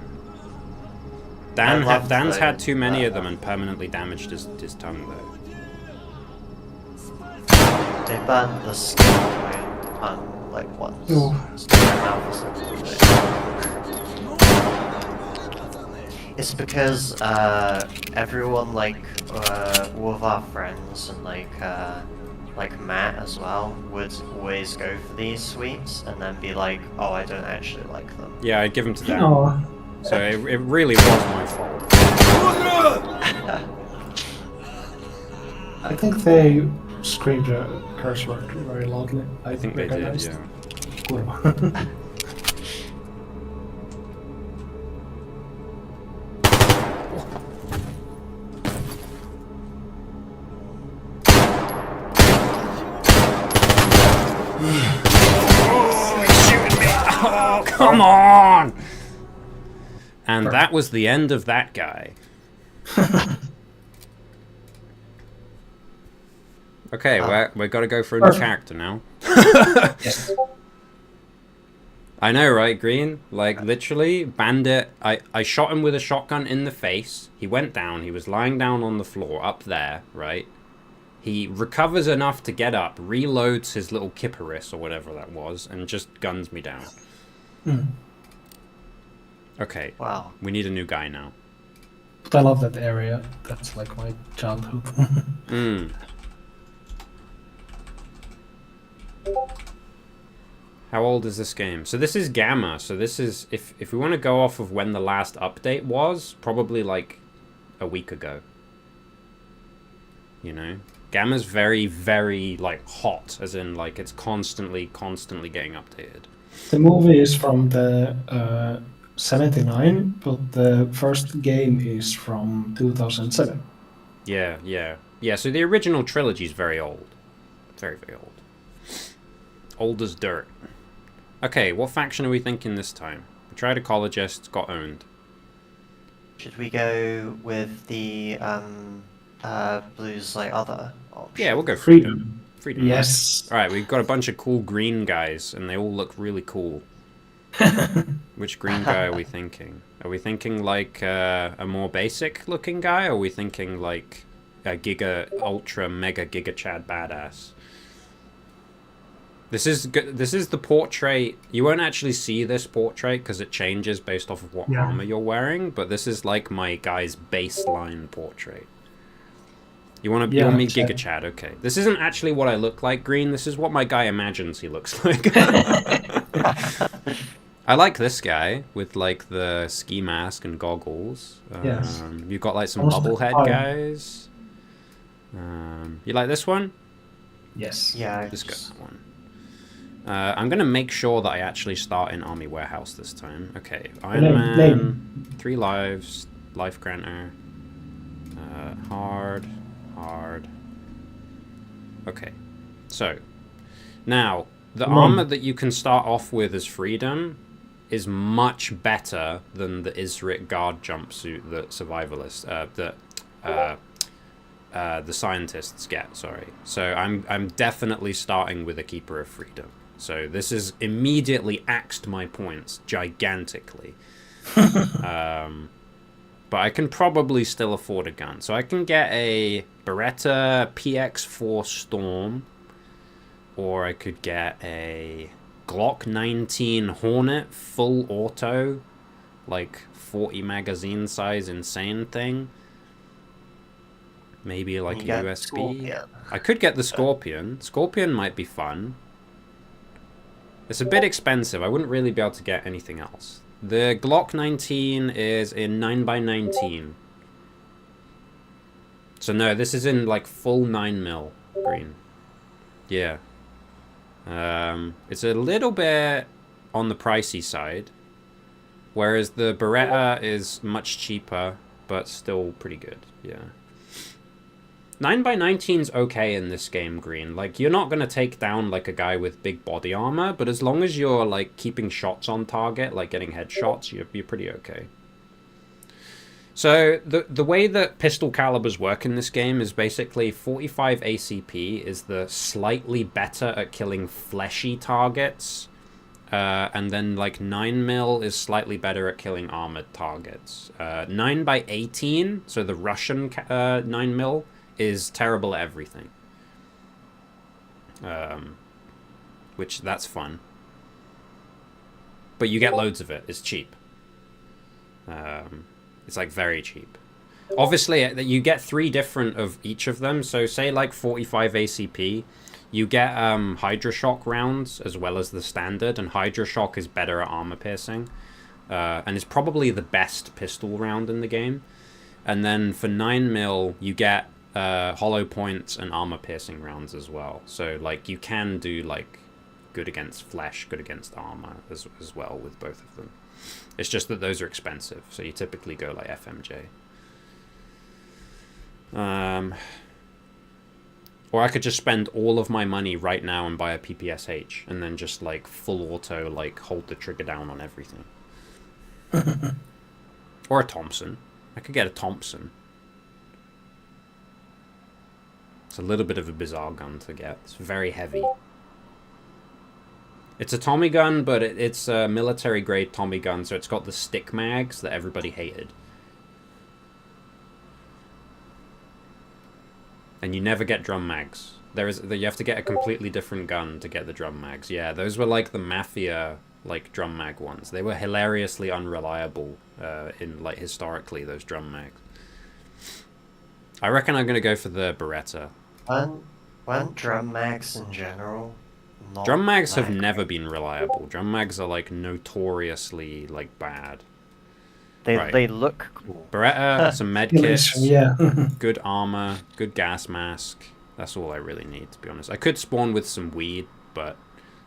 Dan's had too many of them and permanently damaged his tongue though. They burned the skin off my tongue like once. Ooh. So my mouth was like it's because everyone like all of our friends and like Matt as well would always go for these sweets and then be like, oh, I don't actually like them. Yeah, I'd give them to Dan. Oh, So it really was my fault. I think they screamed a curse word very loudly. I think they did, recognized. yeah. Kurva. Oh, come on! And that was the end of that guy. Okay, we're gotta go for a new character now. Yes. I know, right, Green? Like, literally, Bandit, I shot him with a shotgun in the face. He went down. He was lying down on the floor up there, right? He recovers enough to get up, reloads his little kipperis or whatever that was, and just guns me down. Okay. Wow. We need a new guy now. But I love that area. That's like my childhood. How old is this game? So this is Gamma. So this is, if we want to go off of when the last update was, probably like a week ago. You know? Gamma's very, very like hot, as in like it's constantly getting updated. The movie is from the 79, but the first game is from 2007. Yeah. So the original trilogy is very old. Very, very old. Old as dirt. Okay, what faction are we thinking this time? We tried Ecologists, got owned. Should we go with the blues like other option? Yeah, we'll go Freedom. Freedom. Yes. Alright, we've got a bunch of cool green guys, and they all look really cool. Which green guy are we thinking? Are we thinking like a more basic looking guy, or are we thinking like a giga, ultra, mega giga Chad badass? This is the portrait. You won't actually see this portrait because it changes based off of what armor you're wearing, but this is like my guy's baseline portrait. You want to meet Giga Chad? Okay. This isn't actually what I look like, Green. This is what my guy imagines he looks like. I like this guy with like the ski mask and goggles. Yes. You've got like some bubblehead guys. You like this one? Yes. Yeah. Let's go that one. I'm gonna make sure that I actually start in Army Warehouse this time. Okay, Iron Man, 3 lives, Life Granter, hard. Okay, so now the armor that you can start off with as Freedom is much better than the S.T.A.L.K.E.R jumpsuit that survivalists, the scientists get. Sorry, so I'm definitely starting with a Keeper of Freedom. So this has immediately axed my points gigantically. But I can probably still afford a gun. So I can get a Beretta PX4 Storm, or I could get a Glock 19 Hornet full auto, like 40 magazine size insane thing. Maybe like a USB. I could get the Scorpion. Scorpion might be fun. It's a bit expensive. I wouldn't really be able to get anything else. The Glock 19 is in 9x19. So no, this is in like full 9mm Green. Yeah. It's a little bit on the pricey side. Whereas the Beretta is much cheaper, but still pretty good. Yeah. 9x19's okay in this game, Green. Like, you're not going to take down, like, a guy with big body armor, but as long as you're, like, keeping shots on target, like getting headshots, you're pretty okay. So, the way that pistol calibers work in this game is basically 45 ACP is the slightly better at killing fleshy targets, and then, like, 9mm is slightly better at killing armored targets. 9x18, so the Russian 9mm, is terrible at everything. Which, that's fun. But you get loads of it. It's cheap. It's, like, very cheap. Obviously, you get 3 different of each of them. So, say, like, 45 ACP, you get Hydra Shock rounds as well as the standard. And Hydra Shock is better at armor piercing. And is probably the best pistol round in the game. And then for 9mm, you get hollow points and armor piercing rounds as well. So like you can do like good against flesh, good against armor as well with both of them. It's just that those are expensive, so you typically go like FMJ. Or I could just spend all of my money right now and buy a PPSH and then just like full auto, like hold the trigger down on everything. Or a Thompson. I could get a Thompson. It's a little bit of a bizarre gun to get. It's very heavy. It's a Tommy gun, but it's a military-grade Tommy gun, so it's got the stick mags that everybody hated. And you never get drum mags. You have to get a completely different gun to get the drum mags. Yeah, those were like the Mafia like drum mag ones. They were hilariously unreliable in like historically, those drum mags. I reckon I'm gonna go for the Beretta. Weren't drum mags in general not Drum mags have like... never been reliable. Drum mags are like notoriously like bad. They look cool. Beretta, some med kits, Yeah. good armor, good gas mask. That's all I really need, to be honest. I could spawn with some weed, but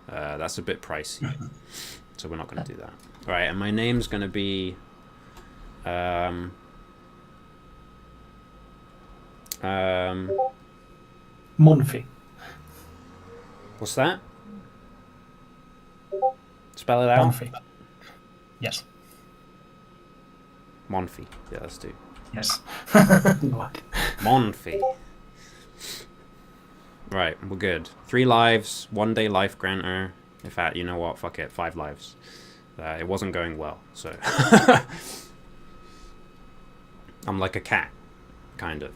that's a bit pricey. So we're not going to do that. Alright, and my name's going to be... Monfi. What's that? Spell it out? Monfi. Yes. Monfi. Yeah, let's do. Yes. Monfi. Right, we're good. 3 lives, 1 day life granter. In fact, you know what? Fuck it. 5 lives. It wasn't going well, so... I'm like a cat. Kind of.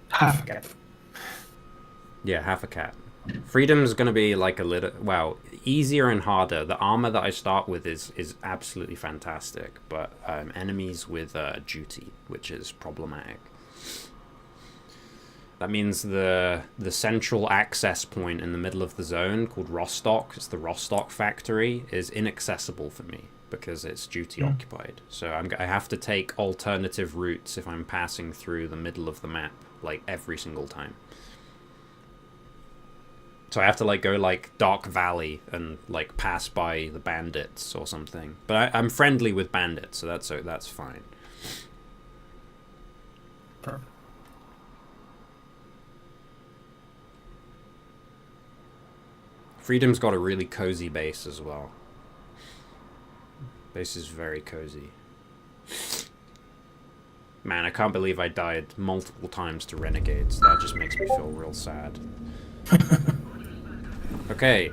Half a cat. Yeah, half a cat. Freedom's gonna be like a little... Well, easier and harder. The armor that I start with is absolutely fantastic, but enemies with duty, which is problematic. That means the central access point in the middle of the zone called Rostock, it's the Rostock factory, is inaccessible for me because it's duty occupied. So I have to take alternative routes if I'm passing through the middle of the map, like every single time. So I have to like go like Dark Valley and like pass by the bandits or something. But I'm friendly with bandits, so that's fine. Perfect. Freedom's got a really cozy base as well. Base is very cozy. Man, I can't believe I died multiple times to renegades. That just makes me feel real sad. Okay.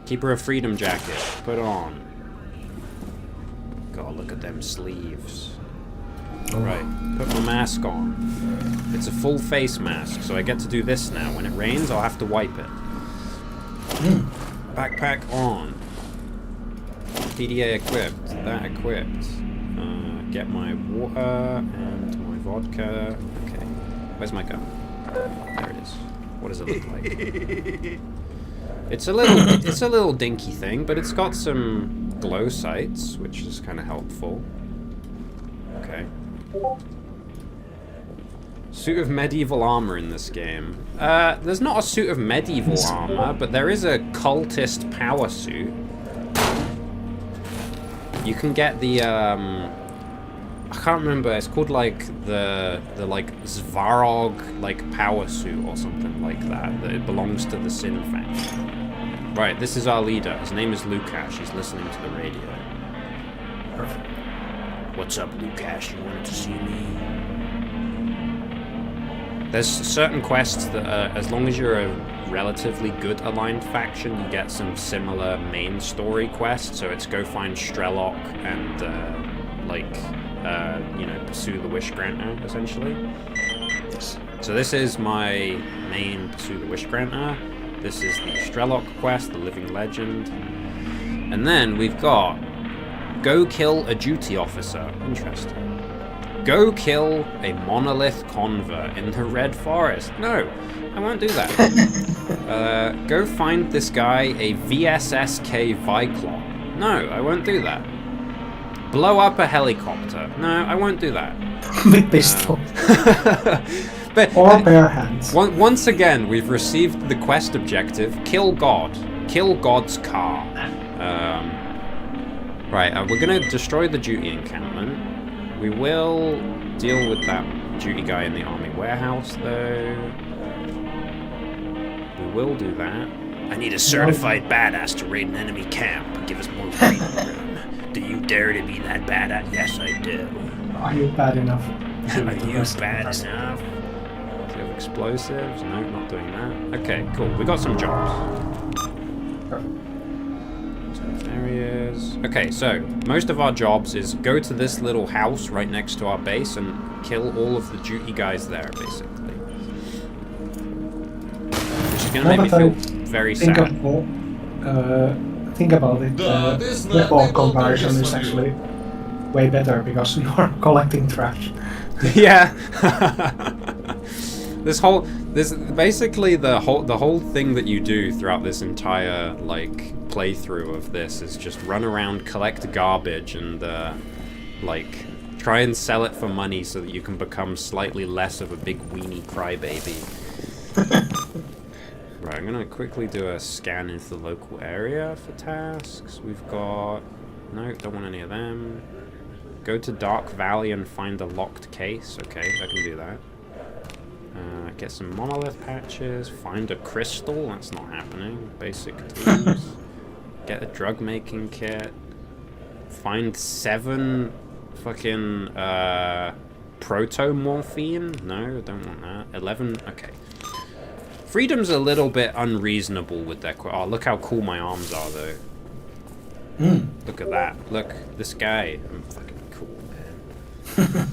Keeper of Freedom jacket. Put on. God, look at them sleeves. Right. Put my mask on. It's a full face mask, so I get to do this now. When it rains, I'll have to wipe it. Backpack on. PDA equipped. That equipped. Get my water and my vodka. Okay. Where's my gun? There it is. What does it look like? It's a little dinky thing, but it's got some glow sights, which is kind of helpful. Okay. Suit of medieval armor in this game. There's not a suit of medieval armor, but there is a cultist power suit. You can get the I can't remember. It's called like the like Svarog like power suit or something like that. That it belongs to the Sin faction. Right, this is our leader. His name is Lukash. He's listening to the radio. Perfect. What's up, Lukash? You wanted to see me? There's certain quests that, as long as you're a relatively good aligned faction, you get some similar main story quests. So it's go find S.T.A.L.K.E.R and you know, pursue the Wish-Granter, essentially. So this is my main Pursue the Wish-Granter. This is the S.T.A.L.K.E.R quest, the Living Legend. And then we've got go kill a duty officer. Interesting. Go kill a monolith convert in the Red Forest. No, I won't do that. Go find this guy a VSSK Viclock. No, I won't do that. Blow up a helicopter. No, I won't do that. With pistol. But, or bare hands. Once again, we've received the quest objective, kill God. Kill God's car. Right, we're going to destroy the duty encampment. We will deal with that duty guy in the army warehouse, though. We will do that. I need a certified badass to raid an enemy camp. Give us more breathing room. Do you dare to be that badass? Yes, I do. Are you bad enough? Are you bad enough? Do you have explosives? No, not doing that. Okay, cool. We got some jobs. Perfect. Areas. Okay, so most of our jobs is go to this little house right next to our base and kill all of the duty guys there, basically. Which is gonna make me feel very sad. Think about it. The ball comparison is actually way better because you are collecting trash. Yeah. Basically the whole thing that you do throughout this entire like playthrough of this is just run around, collect garbage, and like try and sell it for money so that you can become slightly less of a big weenie crybaby. Right, I'm gonna quickly do a scan into the local area for tasks. We've got no, don't want any of them. Go to Dark Valley and find a locked case. Okay, I can do that. Get some monolith patches. Find a crystal. That's not happening. Basic tools. Get a drug making kit. Find 7 fucking proto-morphine. No, I don't want that. 11. Okay. Freedom's a little bit unreasonable with their. Oh, look how cool my arms are, though. Look at that. Look, this guy. I'm fucking cool, man.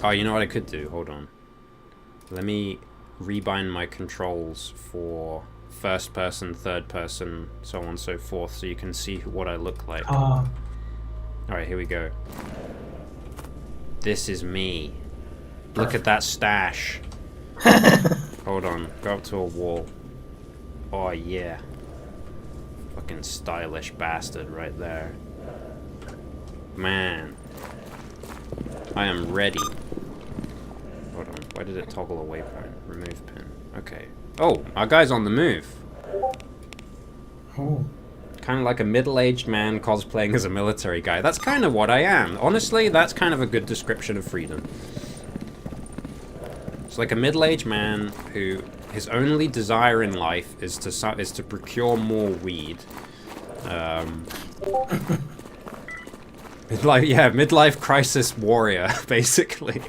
Oh, you know what I could do? Hold on. Let me rebind my controls for first person, third person, so on and so forth, so you can see what I look like. Alright, here we go. This is me. Look at that stash. Hold on, go up to a wall. Oh yeah. Fucking stylish bastard right there. Man. I am ready. Hold on, why did it toggle a waypoint? Remove pin. Okay. Oh, our guy's on the move. Oh. Kind of like a middle-aged man cosplaying as a military guy. That's kind of what I am. Honestly, that's kind of a good description of freedom. It's like a middle-aged man who his only desire in life is to procure more weed. Midlife crisis warrior, basically.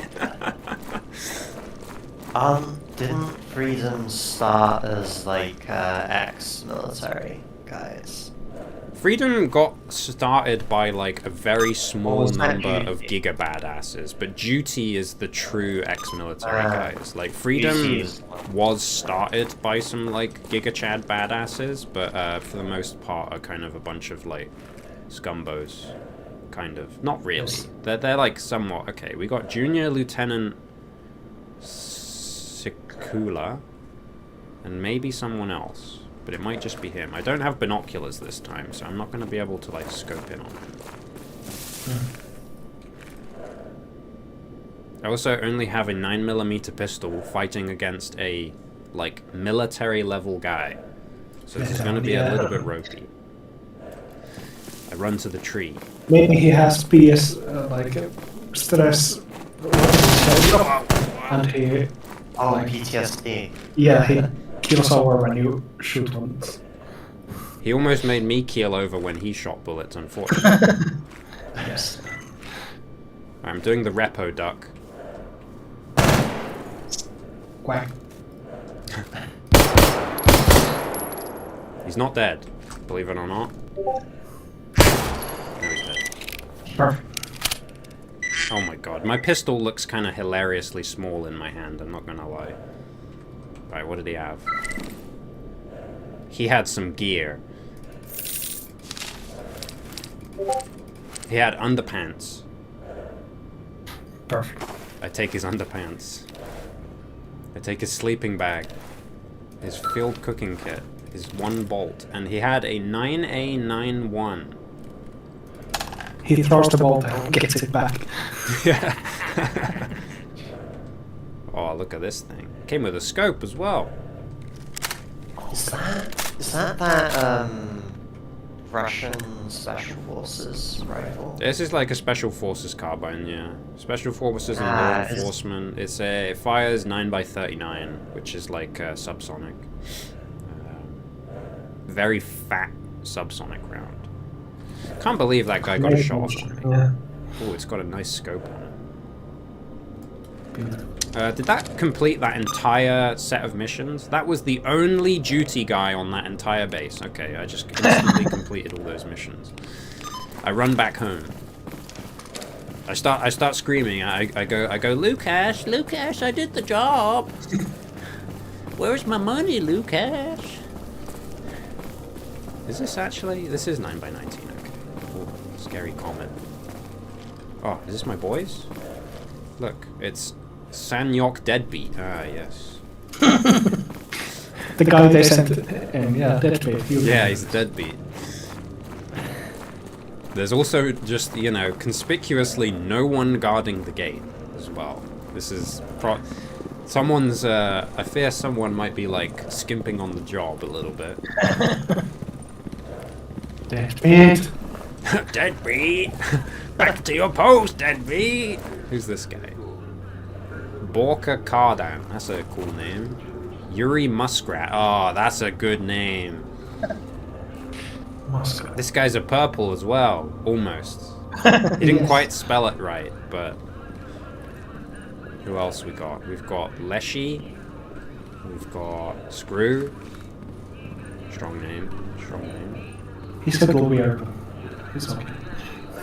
Didn't Freedom start as like ex-military guys? Freedom got started by like a very small was that number of Duty? giga badasses, but Duty is the true ex-military guys. Like Duty Freedom is- was started by some like giga chad badasses, but for the most part are kind of a bunch of like scumbos, kind of. Not really. They're like somewhat okay. We got Junior Lieutenant Sikula, and maybe someone else. But it might just be him. I don't have binoculars this time, so I'm not going to be able to, like, scope in on him. I also only have a 9mm pistol fighting against a, like, military-level guy. So this is going to be a little bit ropey. I run to the tree. Maybe he has PS, stress. And he... Oh, like, PTSD. yeah, he kills over when you shoot on it. He almost made me keel over when he shot bullets, unfortunately. Yes. I'm doing the repo duck. Quack. He's not dead, believe it or not. No, he's dead. Perfect. Oh my god, my pistol looks kind of hilariously small in my hand, I'm not gonna lie. Right, what did he have? He had some gear. He had underpants. Perfect. I take his underpants. I take his sleeping bag. His field cooking kit. His 1 bolt. And he had a 9A91. He throws the bolt and gets it back. Yeah. Oh, look at this thing. Came with a scope as well. Is that Russian Special Forces rifle? This is like a Special Forces carbine, yeah. Special Forces and Ah, law it's- enforcement. It fires 9x39, which is like subsonic. Very fat subsonic round. Can't believe that guy got a shot off on me. Yeah. Oh, it's got a nice scope on it. Beautiful. Did that complete that entire set of missions? That was the only duty guy on that entire base. Okay, I just instantly completed all those missions. I run back home. I start screaming. I go, Lucas, I did the job. Where's my money, Lucas? Is this actually? This is 9x19. Okay. Ooh, scary comment. Oh, is this my boys? Look, it's Sanyok Deadbeat. Ah, yes. The guy they sent in, yeah, deadbeat. Yeah, he's a deadbeat. There's also just, you know, conspicuously no one guarding the gate as well. This is someone's, I fear someone might be, like, skimping on the job a little bit. Deadbeat. Deadbeat! Back to your post, Deadbeat! Who's this guy? S.T.A.L.K.E.R.G.A.M.M.A. That's a cool name. Yuri Muskrat. Oh, that's a good name. Muskrat. This guy's a purple as well. Almost. He didn't quite spell it right, but... Who else we got? We've got Leshy. We've got Screw. Strong name. Strong name. He's a little weird. He's okay.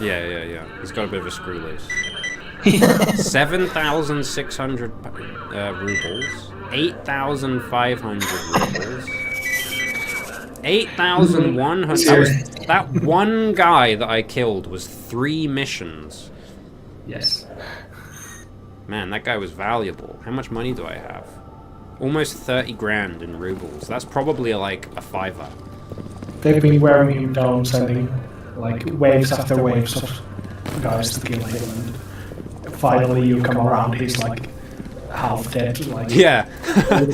Yeah. He's got a bit of a screw loose. 7,600 rubles. 8,500 rubles. 8,100. That one guy that I killed was 3 missions. Yes. Man, that guy was valuable. How much money do I have? Almost 30 grand in rubles. That's probably like a $5. They've been wearing him down, sending like waves after waves of guys to kill him. And finally, you come around, he's like half dead, like Yeah.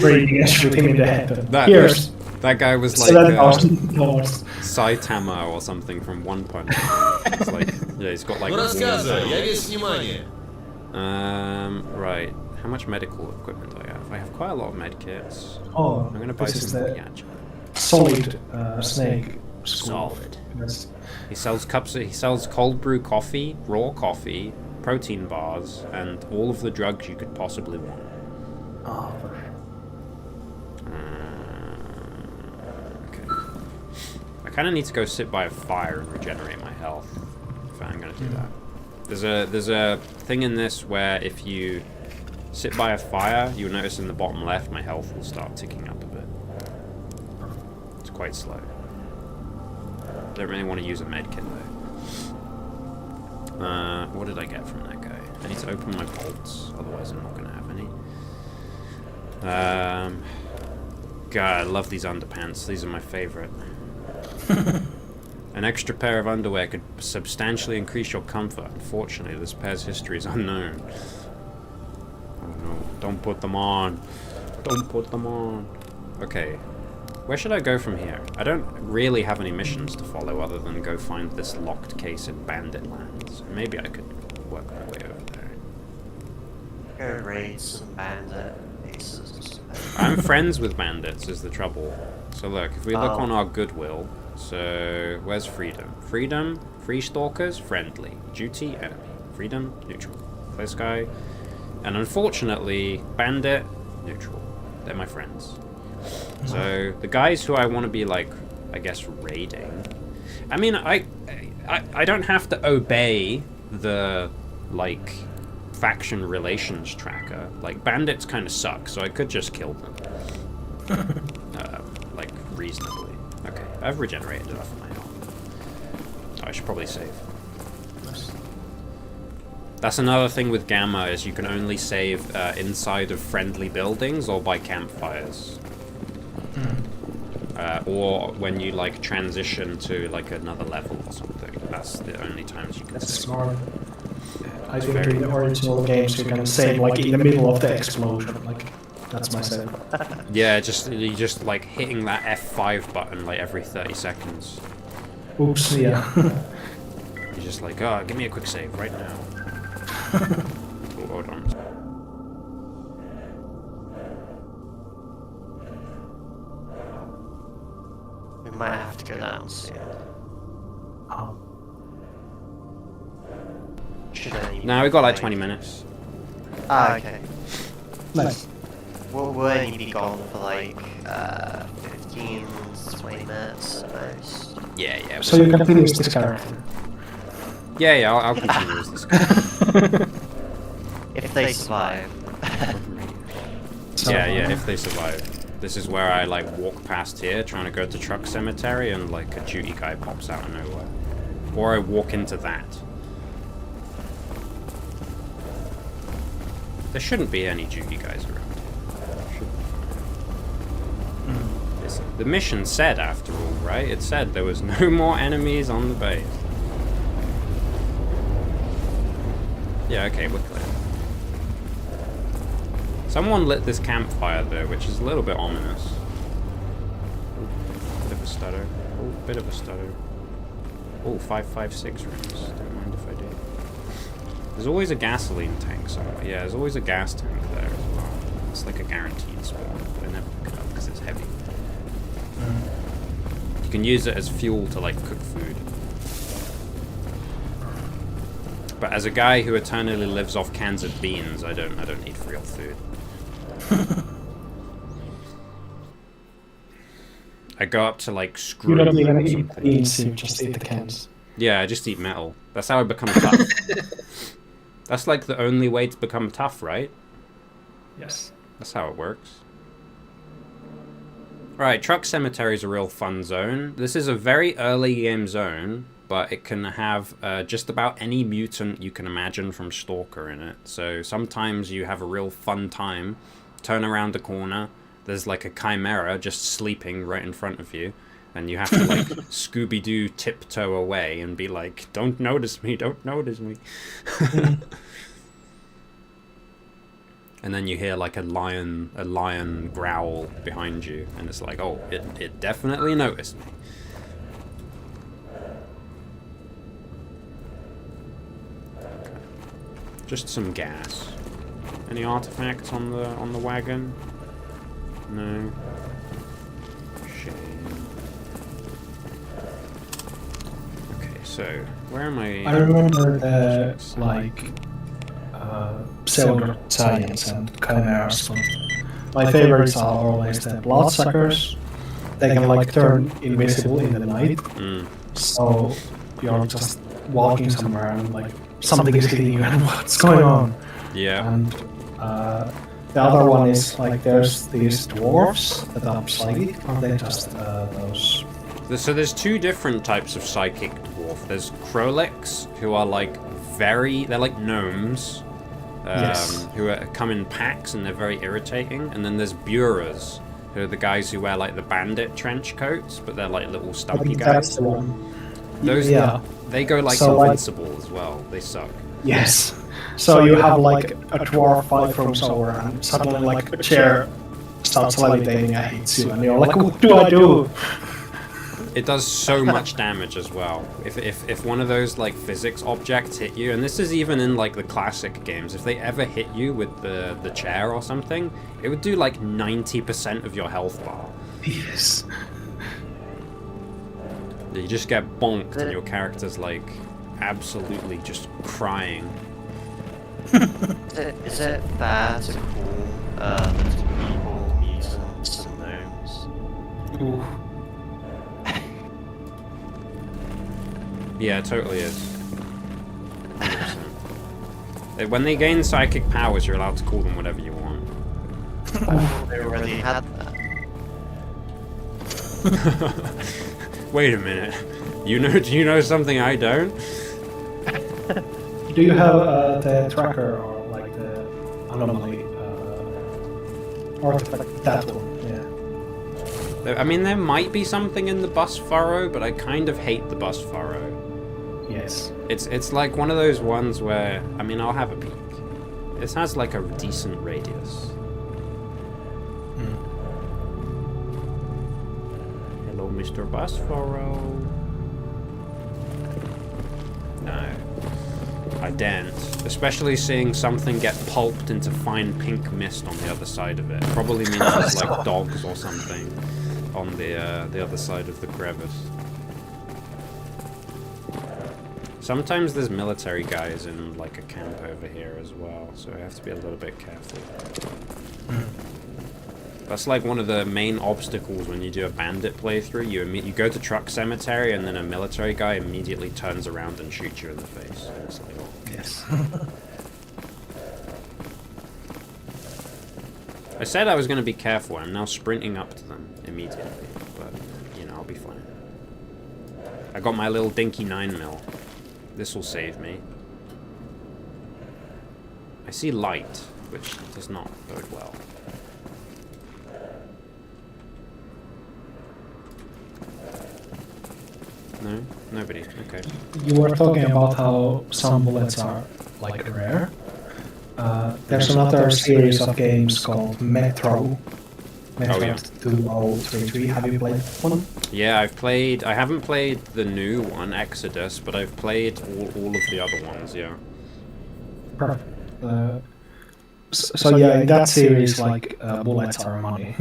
breathing and shoot him in the head. And That, here's that guy was like $7,000. Saitama or something from One Punch. It's like, yeah, he's got like. Ну рассказывай, я весь внимание. Right. How much medical equipment do I have? I have quite a lot of med kits. Oh, I'm gonna buy this is some the Yacha. solid snake. Solid. Yes. He sells cups. He sells cold brew coffee, raw coffee, protein bars, and all of the drugs you could possibly want. Oh, Okay. I kind of need to go sit by a fire and regenerate my health. If I'm gonna do that. There's a thing in this where if you sit by a fire, you'll notice in the bottom left my health will start ticking up a bit. It's quite slow. Don't really want to use a medkit though. What did I get from that guy? I need to open my bolts, otherwise I'm not gonna have any. God, I love these underpants. These are my favorite. An extra pair of underwear could substantially increase your comfort. Unfortunately, this pair's history is unknown. Oh no, don't put them on. Don't put them on. Okay, where should I go from here? I don't really have any missions to follow other than go find this locked case in Bandit Lands. Maybe I could work my way over there. Go raid some bandit bases. I'm friends with bandits is the trouble. So look, if we look Oh. on our goodwill, so where's freedom? Freedom, free stalkers, friendly. Duty, enemy. Freedom, neutral. This guy. And unfortunately, bandit, neutral. They're my friends. So the guys who I want to be like, I guess, raiding. I mean, I don't have to obey the like faction relations tracker. Like bandits kind of suck, so I could just kill them. Like reasonably. Okay, I've regenerated enough of my health. Oh, I should probably save. That's another thing with Gamma is you can only save inside of friendly buildings or by campfires. Or when you like transition to like another level or something. That's the only times you can that's save. smart. I think in the original games you can save like in the middle of the explosion. Like that's my save. Yeah, you just like hitting that F5 button like every 30 seconds. Oops, yeah. You're just like, oh, give me a quick save right now. Oh, hold on. We might have to go down soon. Oh. Should only Now we got like 20 minutes. Ah, okay. Nice. We'll only be gone for like 15, 20 minutes at most. Yeah. So you can finish this character. Yeah, I'll continue as this guy. If they survive. Yeah, if they survive. This is where I like walk past here trying to go to Truck Cemetery and like a duty guy pops out of nowhere. Or I walk into that. There shouldn't be any duty guys around here. The mission said, after all, right? It said there was no more enemies on the base. Yeah, okay, we're clear. Someone lit this campfire though, which is a little bit ominous. Ooh, bit of a stutter. Oh, bit of a stutter. Oh, 556 rooms. Don't mind if I do. There's always a gasoline tank somewhere. Yeah, there's always a gas tank there as well. It's like a guaranteed spawn, but I never pick it up because it's heavy. You can use it as fuel to like cook food. But as a guy who eternally lives off cans of beans, I don't need real food. I go up to like screw. You don't even or eat something. beans, you just eat the cans. Yeah, I just eat metal. That's how I become tough. That's like the only way to become tough, right? Yes. That's how it works. Alright, Truck Cemetery is a real fun zone. This is a very early game zone, but it can have just about any mutant you can imagine from S.T.A.L.K.E.R in it. So sometimes you have a real fun time, turn around the corner, there's like a chimera just sleeping right in front of you, and you have to like Scooby-Doo tiptoe away and be like, don't notice me, don't notice me. And then you hear like a lion growl behind you, and it's like, oh, it definitely noticed me. Just some gas. Any artifacts on the wagon? No. Shame. Okay, so where am I? I remember the pseudo science and chimeras. My favorites are always the bloodsuckers. They can like turn invisible in the night. So you're just walking somewhere and like something is hitting you and what's going on? Yeah. And the other one is like there's these dwarves that are psychic, aren't they just those? So there's two different types of psychic dwarf. There's Krolix, who are like they're like gnomes, Yes. who come in packs and they're very irritating. And then there's Buras, who are the guys who wear like the bandit trench coats, but they're like little I stumpy think guys. that's the one. Those, Yeah. they go like So, like- invincible as well. They suck. Yes. So you have like a dwarf 5 rooms over and suddenly like a chair starts levitating and hits you and you're like, what do I do? It does so much damage as well. If one of those like physics objects hit you, and this is even in like the classic games, if they ever hit you with the chair or something, it would do like 90% of your health bar. Yes. You just get bonked and your character's like absolutely just crying. Is it bad to call people mutants and gnomes? Ooh. Yeah, it totally is. 100%. When they gain psychic powers, you're allowed to call them whatever you want. They already had that. Wait a minute. Do you know something I don't? Do you have the tracker or like the anomaly artifact? That one, yeah. I mean, there might be something in the bus furrow, but I kind of hate the bus furrow. Yes. It's like one of those ones where, I mean, I'll have a peek. This has like a decent radius. Hello, Mr. Bus Furrow. No. I daren't. Especially seeing something get pulped into fine pink mist on the other side of it. Probably means there's like dogs or something on the other side of the crevice. Sometimes there's military guys in like a camp over here as well, so I have to be a little bit careful. That's like one of the main obstacles when you do a bandit playthrough. You go to Truck Cemetery and then a military guy immediately turns around and shoots you in the face. And it's like, oh. Yes. I said I was going to be careful. I'm now sprinting up to them immediately, but you know, I'll be fine. I got my little dinky 9mm. This will save me. I see light, which does not bode well. No? Nobody. Okay. You were talking about how some bullets are like rare. There's another series of games called Metro. Metro Oh, yeah. 2033. Have you played that one? Yeah, I haven't played the new one, Exodus, but I've played all of the other ones, yeah. Perfect. So yeah, in that series, like bullets are money.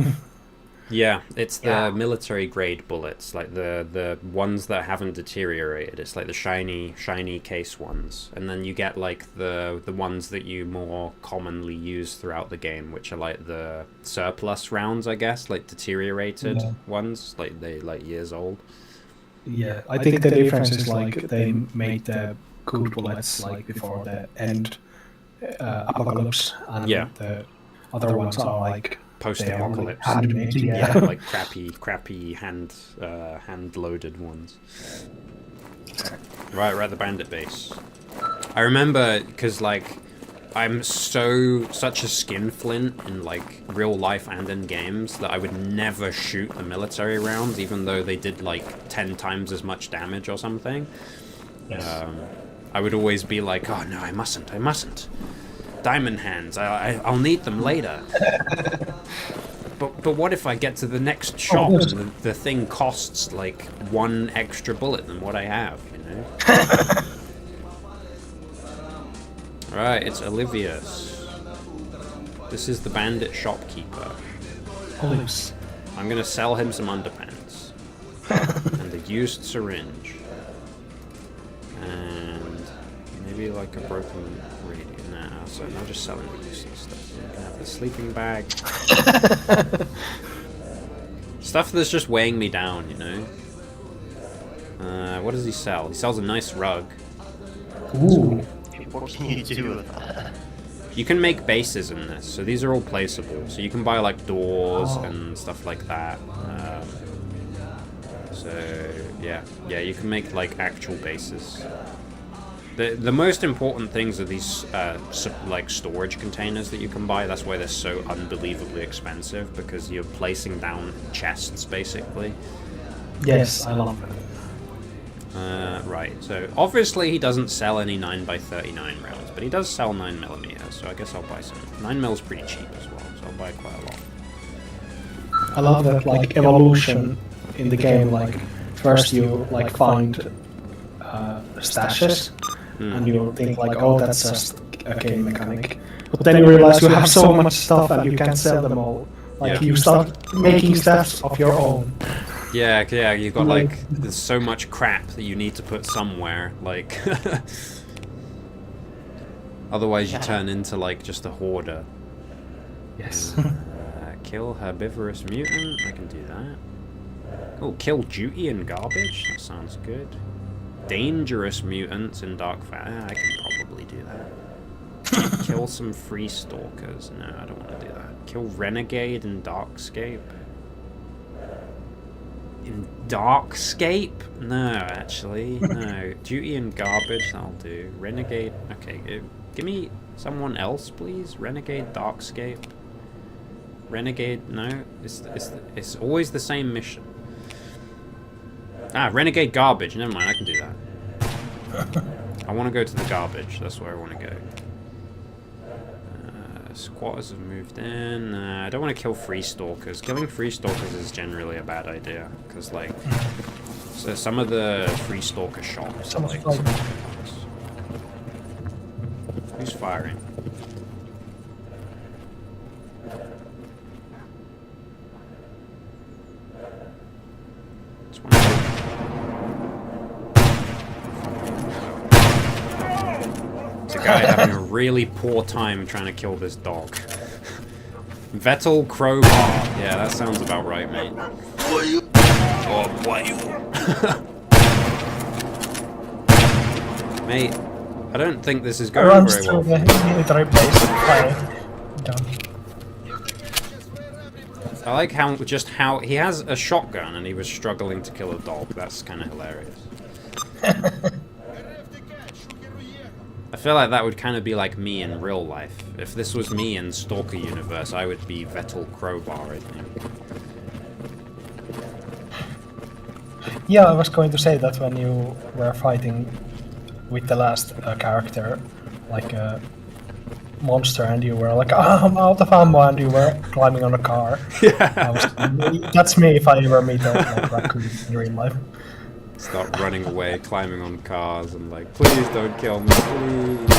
Yeah, it's the Yeah. military grade bullets, like the ones that haven't deteriorated. It's like the shiny case ones, and then you get like the ones that you more commonly use throughout the game, which are like the surplus rounds, I guess, like deteriorated Yeah. ones, like they like years old. Yeah, I think the difference is like they made the good bullets like before the end apocalypse, and Yeah. the other ones are like Post-apocalypse. they are handmade. Yeah, Yeah. like crappy hand loaded ones. Right, we're at the bandit base. I remember, because, like, I'm such a skinflint in, like, real life and in games that I would never shoot the military rounds, even though they did, like, 10 times as much damage or something. Yes. I would always be like, oh, no, I mustn't. Diamond hands, I'll need them later. But what if I get to the next shop and the thing costs, like, 1 extra bullet than what I have, you know? Right, it's Olivius. This is the bandit shopkeeper. Olives. I'm gonna sell him some underpants. And a used syringe. And maybe like a broken radio. Nah, so I'm not just selling the useless stuff. I'm gonna have the sleeping bag. Stuff that's just weighing me down, you know? What does he sell? He sells a nice rug. Ooh. What can you do with that? You can make bases in this, so these are all placeable. So you can buy like doors and stuff like that. So yeah, you can make like actual bases. The most important things are these like storage containers that you can buy. That's why they're so unbelievably expensive, because you're placing down chests basically. Yes, I love it. Right, so obviously he doesn't sell any 9x39 rounds, but he does sell 9mm, so I guess I'll buy some. 9mm is pretty cheap as well, so I'll buy quite a lot. I love that like evolution in the game. Like first you like find stashes, and you think like, oh, that's just a game mechanic. But then you realize you have so much stuff and you can't sell them all. Like you start making stats of your own. Yeah, you've got like, there's so much crap that you need to put somewhere, like, otherwise you turn into like just a hoarder. Yes. Kill herbivorous mutant, I can do that. Oh, kill duty and garbage, that sounds good. Dangerous mutants in dark fire, I can probably do that. Kill some free stalkers, no, I don't want to do that. Kill renegade in Darkscape. In Darkscape? No, actually, no. Duty and garbage, that'll do. Renegade, okay, give me someone else, please. Renegade, Darkscape. Renegade, no, it's always the same mission. Ah, Renegade garbage, never mind, I can do that. I want to go to the garbage, that's where I want to go. Squatters have moved in. I don't want to kill free stalkers. Killing free stalkers is generally a bad idea, because like, so some of the free stalker shops are like. Who's firing? It's one of It's a guy having a really poor time trying to kill this dog. S.T.A.L.K.E.R Yeah, that sounds about right, mate. Mate, I don't think this is going very well. The military base. Done. I like how he has a shotgun and he was struggling to kill a dog. That's kind of hilarious. I feel like that would kind of be like me in real life. If this was me in Stalker universe, I would be S.T.A.L.K.E.R, I think. Yeah, I was going to say that when you were fighting with the last character, like a monster, and you were like, I'm out of ammo, and you were climbing on a car. Yeah. That's me if I ever meet a raccoon in real life. Start running away, climbing on cars, and like, please don't kill me, please.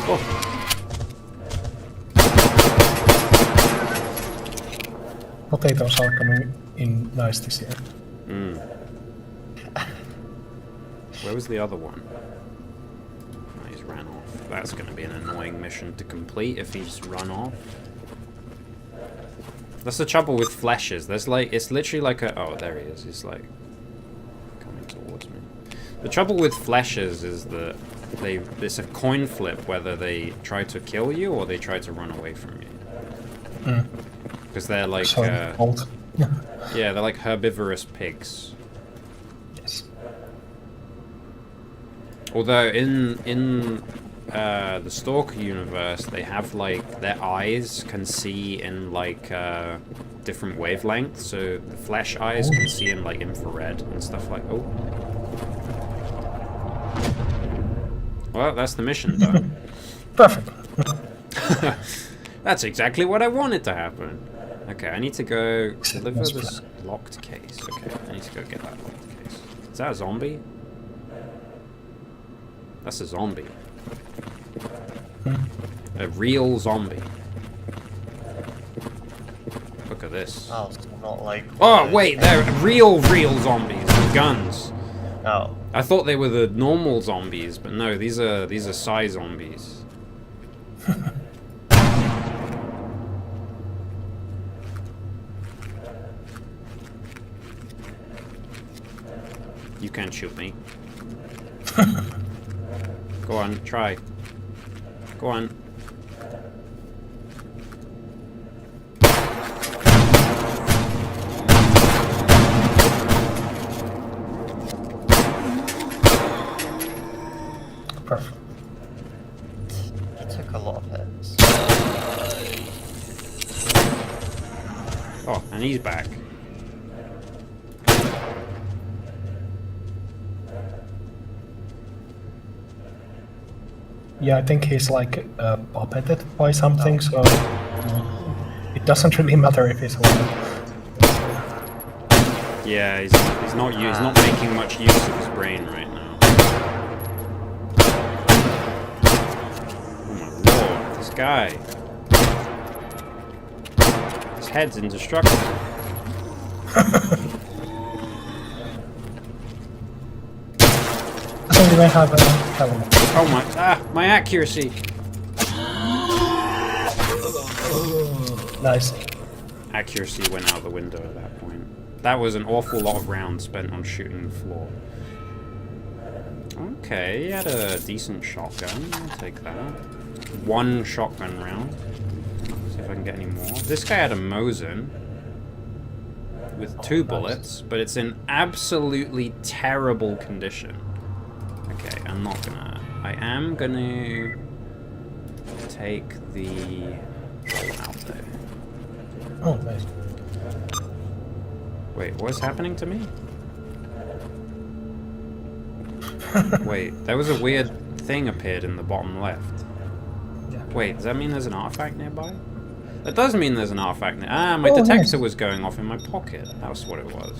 Oh. Potatoes are coming in nice this year. Where was the other one? Oh, he's ran off. That's going to be an annoying mission to complete if he's run off. That's the trouble with fleshes. There's like, it's literally like a... Oh, there he is. He's like coming towards me. The trouble with fleshes is that it's a coin flip whether they try to kill you or they try to run away from you. Because they're like... Yeah, they're like herbivorous pigs. Yes. Although in the Stalker universe, they have like their eyes can see in like different wavelengths. So the flesh eyes can see in like infrared and stuff like. Oh. Well, that's the mission done. Perfect. That's exactly what I wanted to happen. Okay, I need to go deliver nice this locked case. Okay, I need to go get that locked case. Is that a zombie? That's a zombie. A real zombie. Look at this. Oh, so not like. Oh, wait, they're real zombies with guns. Oh. I thought they were the normal zombies, but no, these are Psy zombies. You can't shoot me. Go on, try. Go on. Perfect. He took a lot of hits. Oh, and he's back. Yeah, I think he's like puppeted by something, so it doesn't really matter if he's alive. Yeah, he's not making much use of his brain right now. Oh my lord, this guy. His head's indestructible. Doesn't even have a helmet. Oh my accuracy. Nice. Accuracy went out the window at that point. That was an awful lot of rounds spent on shooting the floor. Okay, he had a decent shotgun. I'll take that. One shotgun round. See if I can get any more. This guy had a Mosin with 2 bullets, but it's in absolutely terrible condition. Okay, I am gonna take the out there. Oh, nice. Wait, what's happening to me? Wait, there was a weird thing appeared in the bottom left. Yeah. Wait, does that mean there's an artifact nearby? That does mean there's an artifact near. Ah, my detector was going off in my pocket. That's what it was.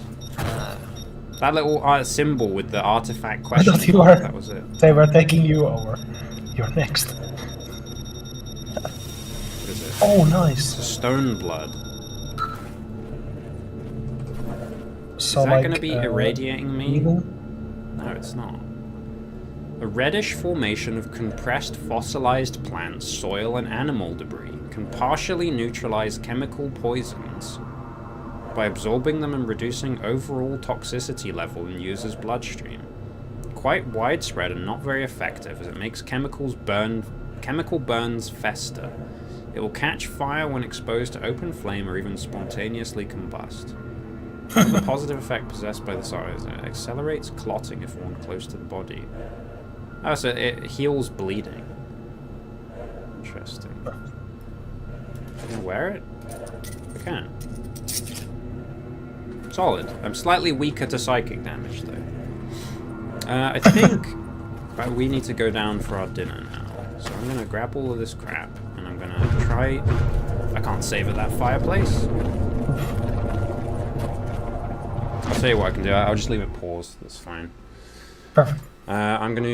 That little symbol with the artifact question I thought you mark, were. that was it. They were taking you over. You're next. What is it? Oh, nice. Stone blood. So Is that like, going to be irradiating me? evil? No, it's not. A reddish formation of compressed fossilized plants, soil, and animal debris can partially neutralize chemical poisons by absorbing them and reducing overall toxicity level in users' bloodstream. Quite widespread and not very effective as it makes chemical burns fester. It will catch fire when exposed to open flame or even spontaneously combust. Another positive effect possessed by the size, it accelerates clotting if worn close to the body. Oh, so it heals bleeding. Interesting. Can I wear it? I can. Solid. I'm slightly weaker to psychic damage, though. I think we need to go down for our dinner now. So I'm going to grab all of this crap, and I'm going to try... I can't save at that fireplace. I'll tell you what I can do. I'll just leave it paused. That's fine. Perfect. I'm going to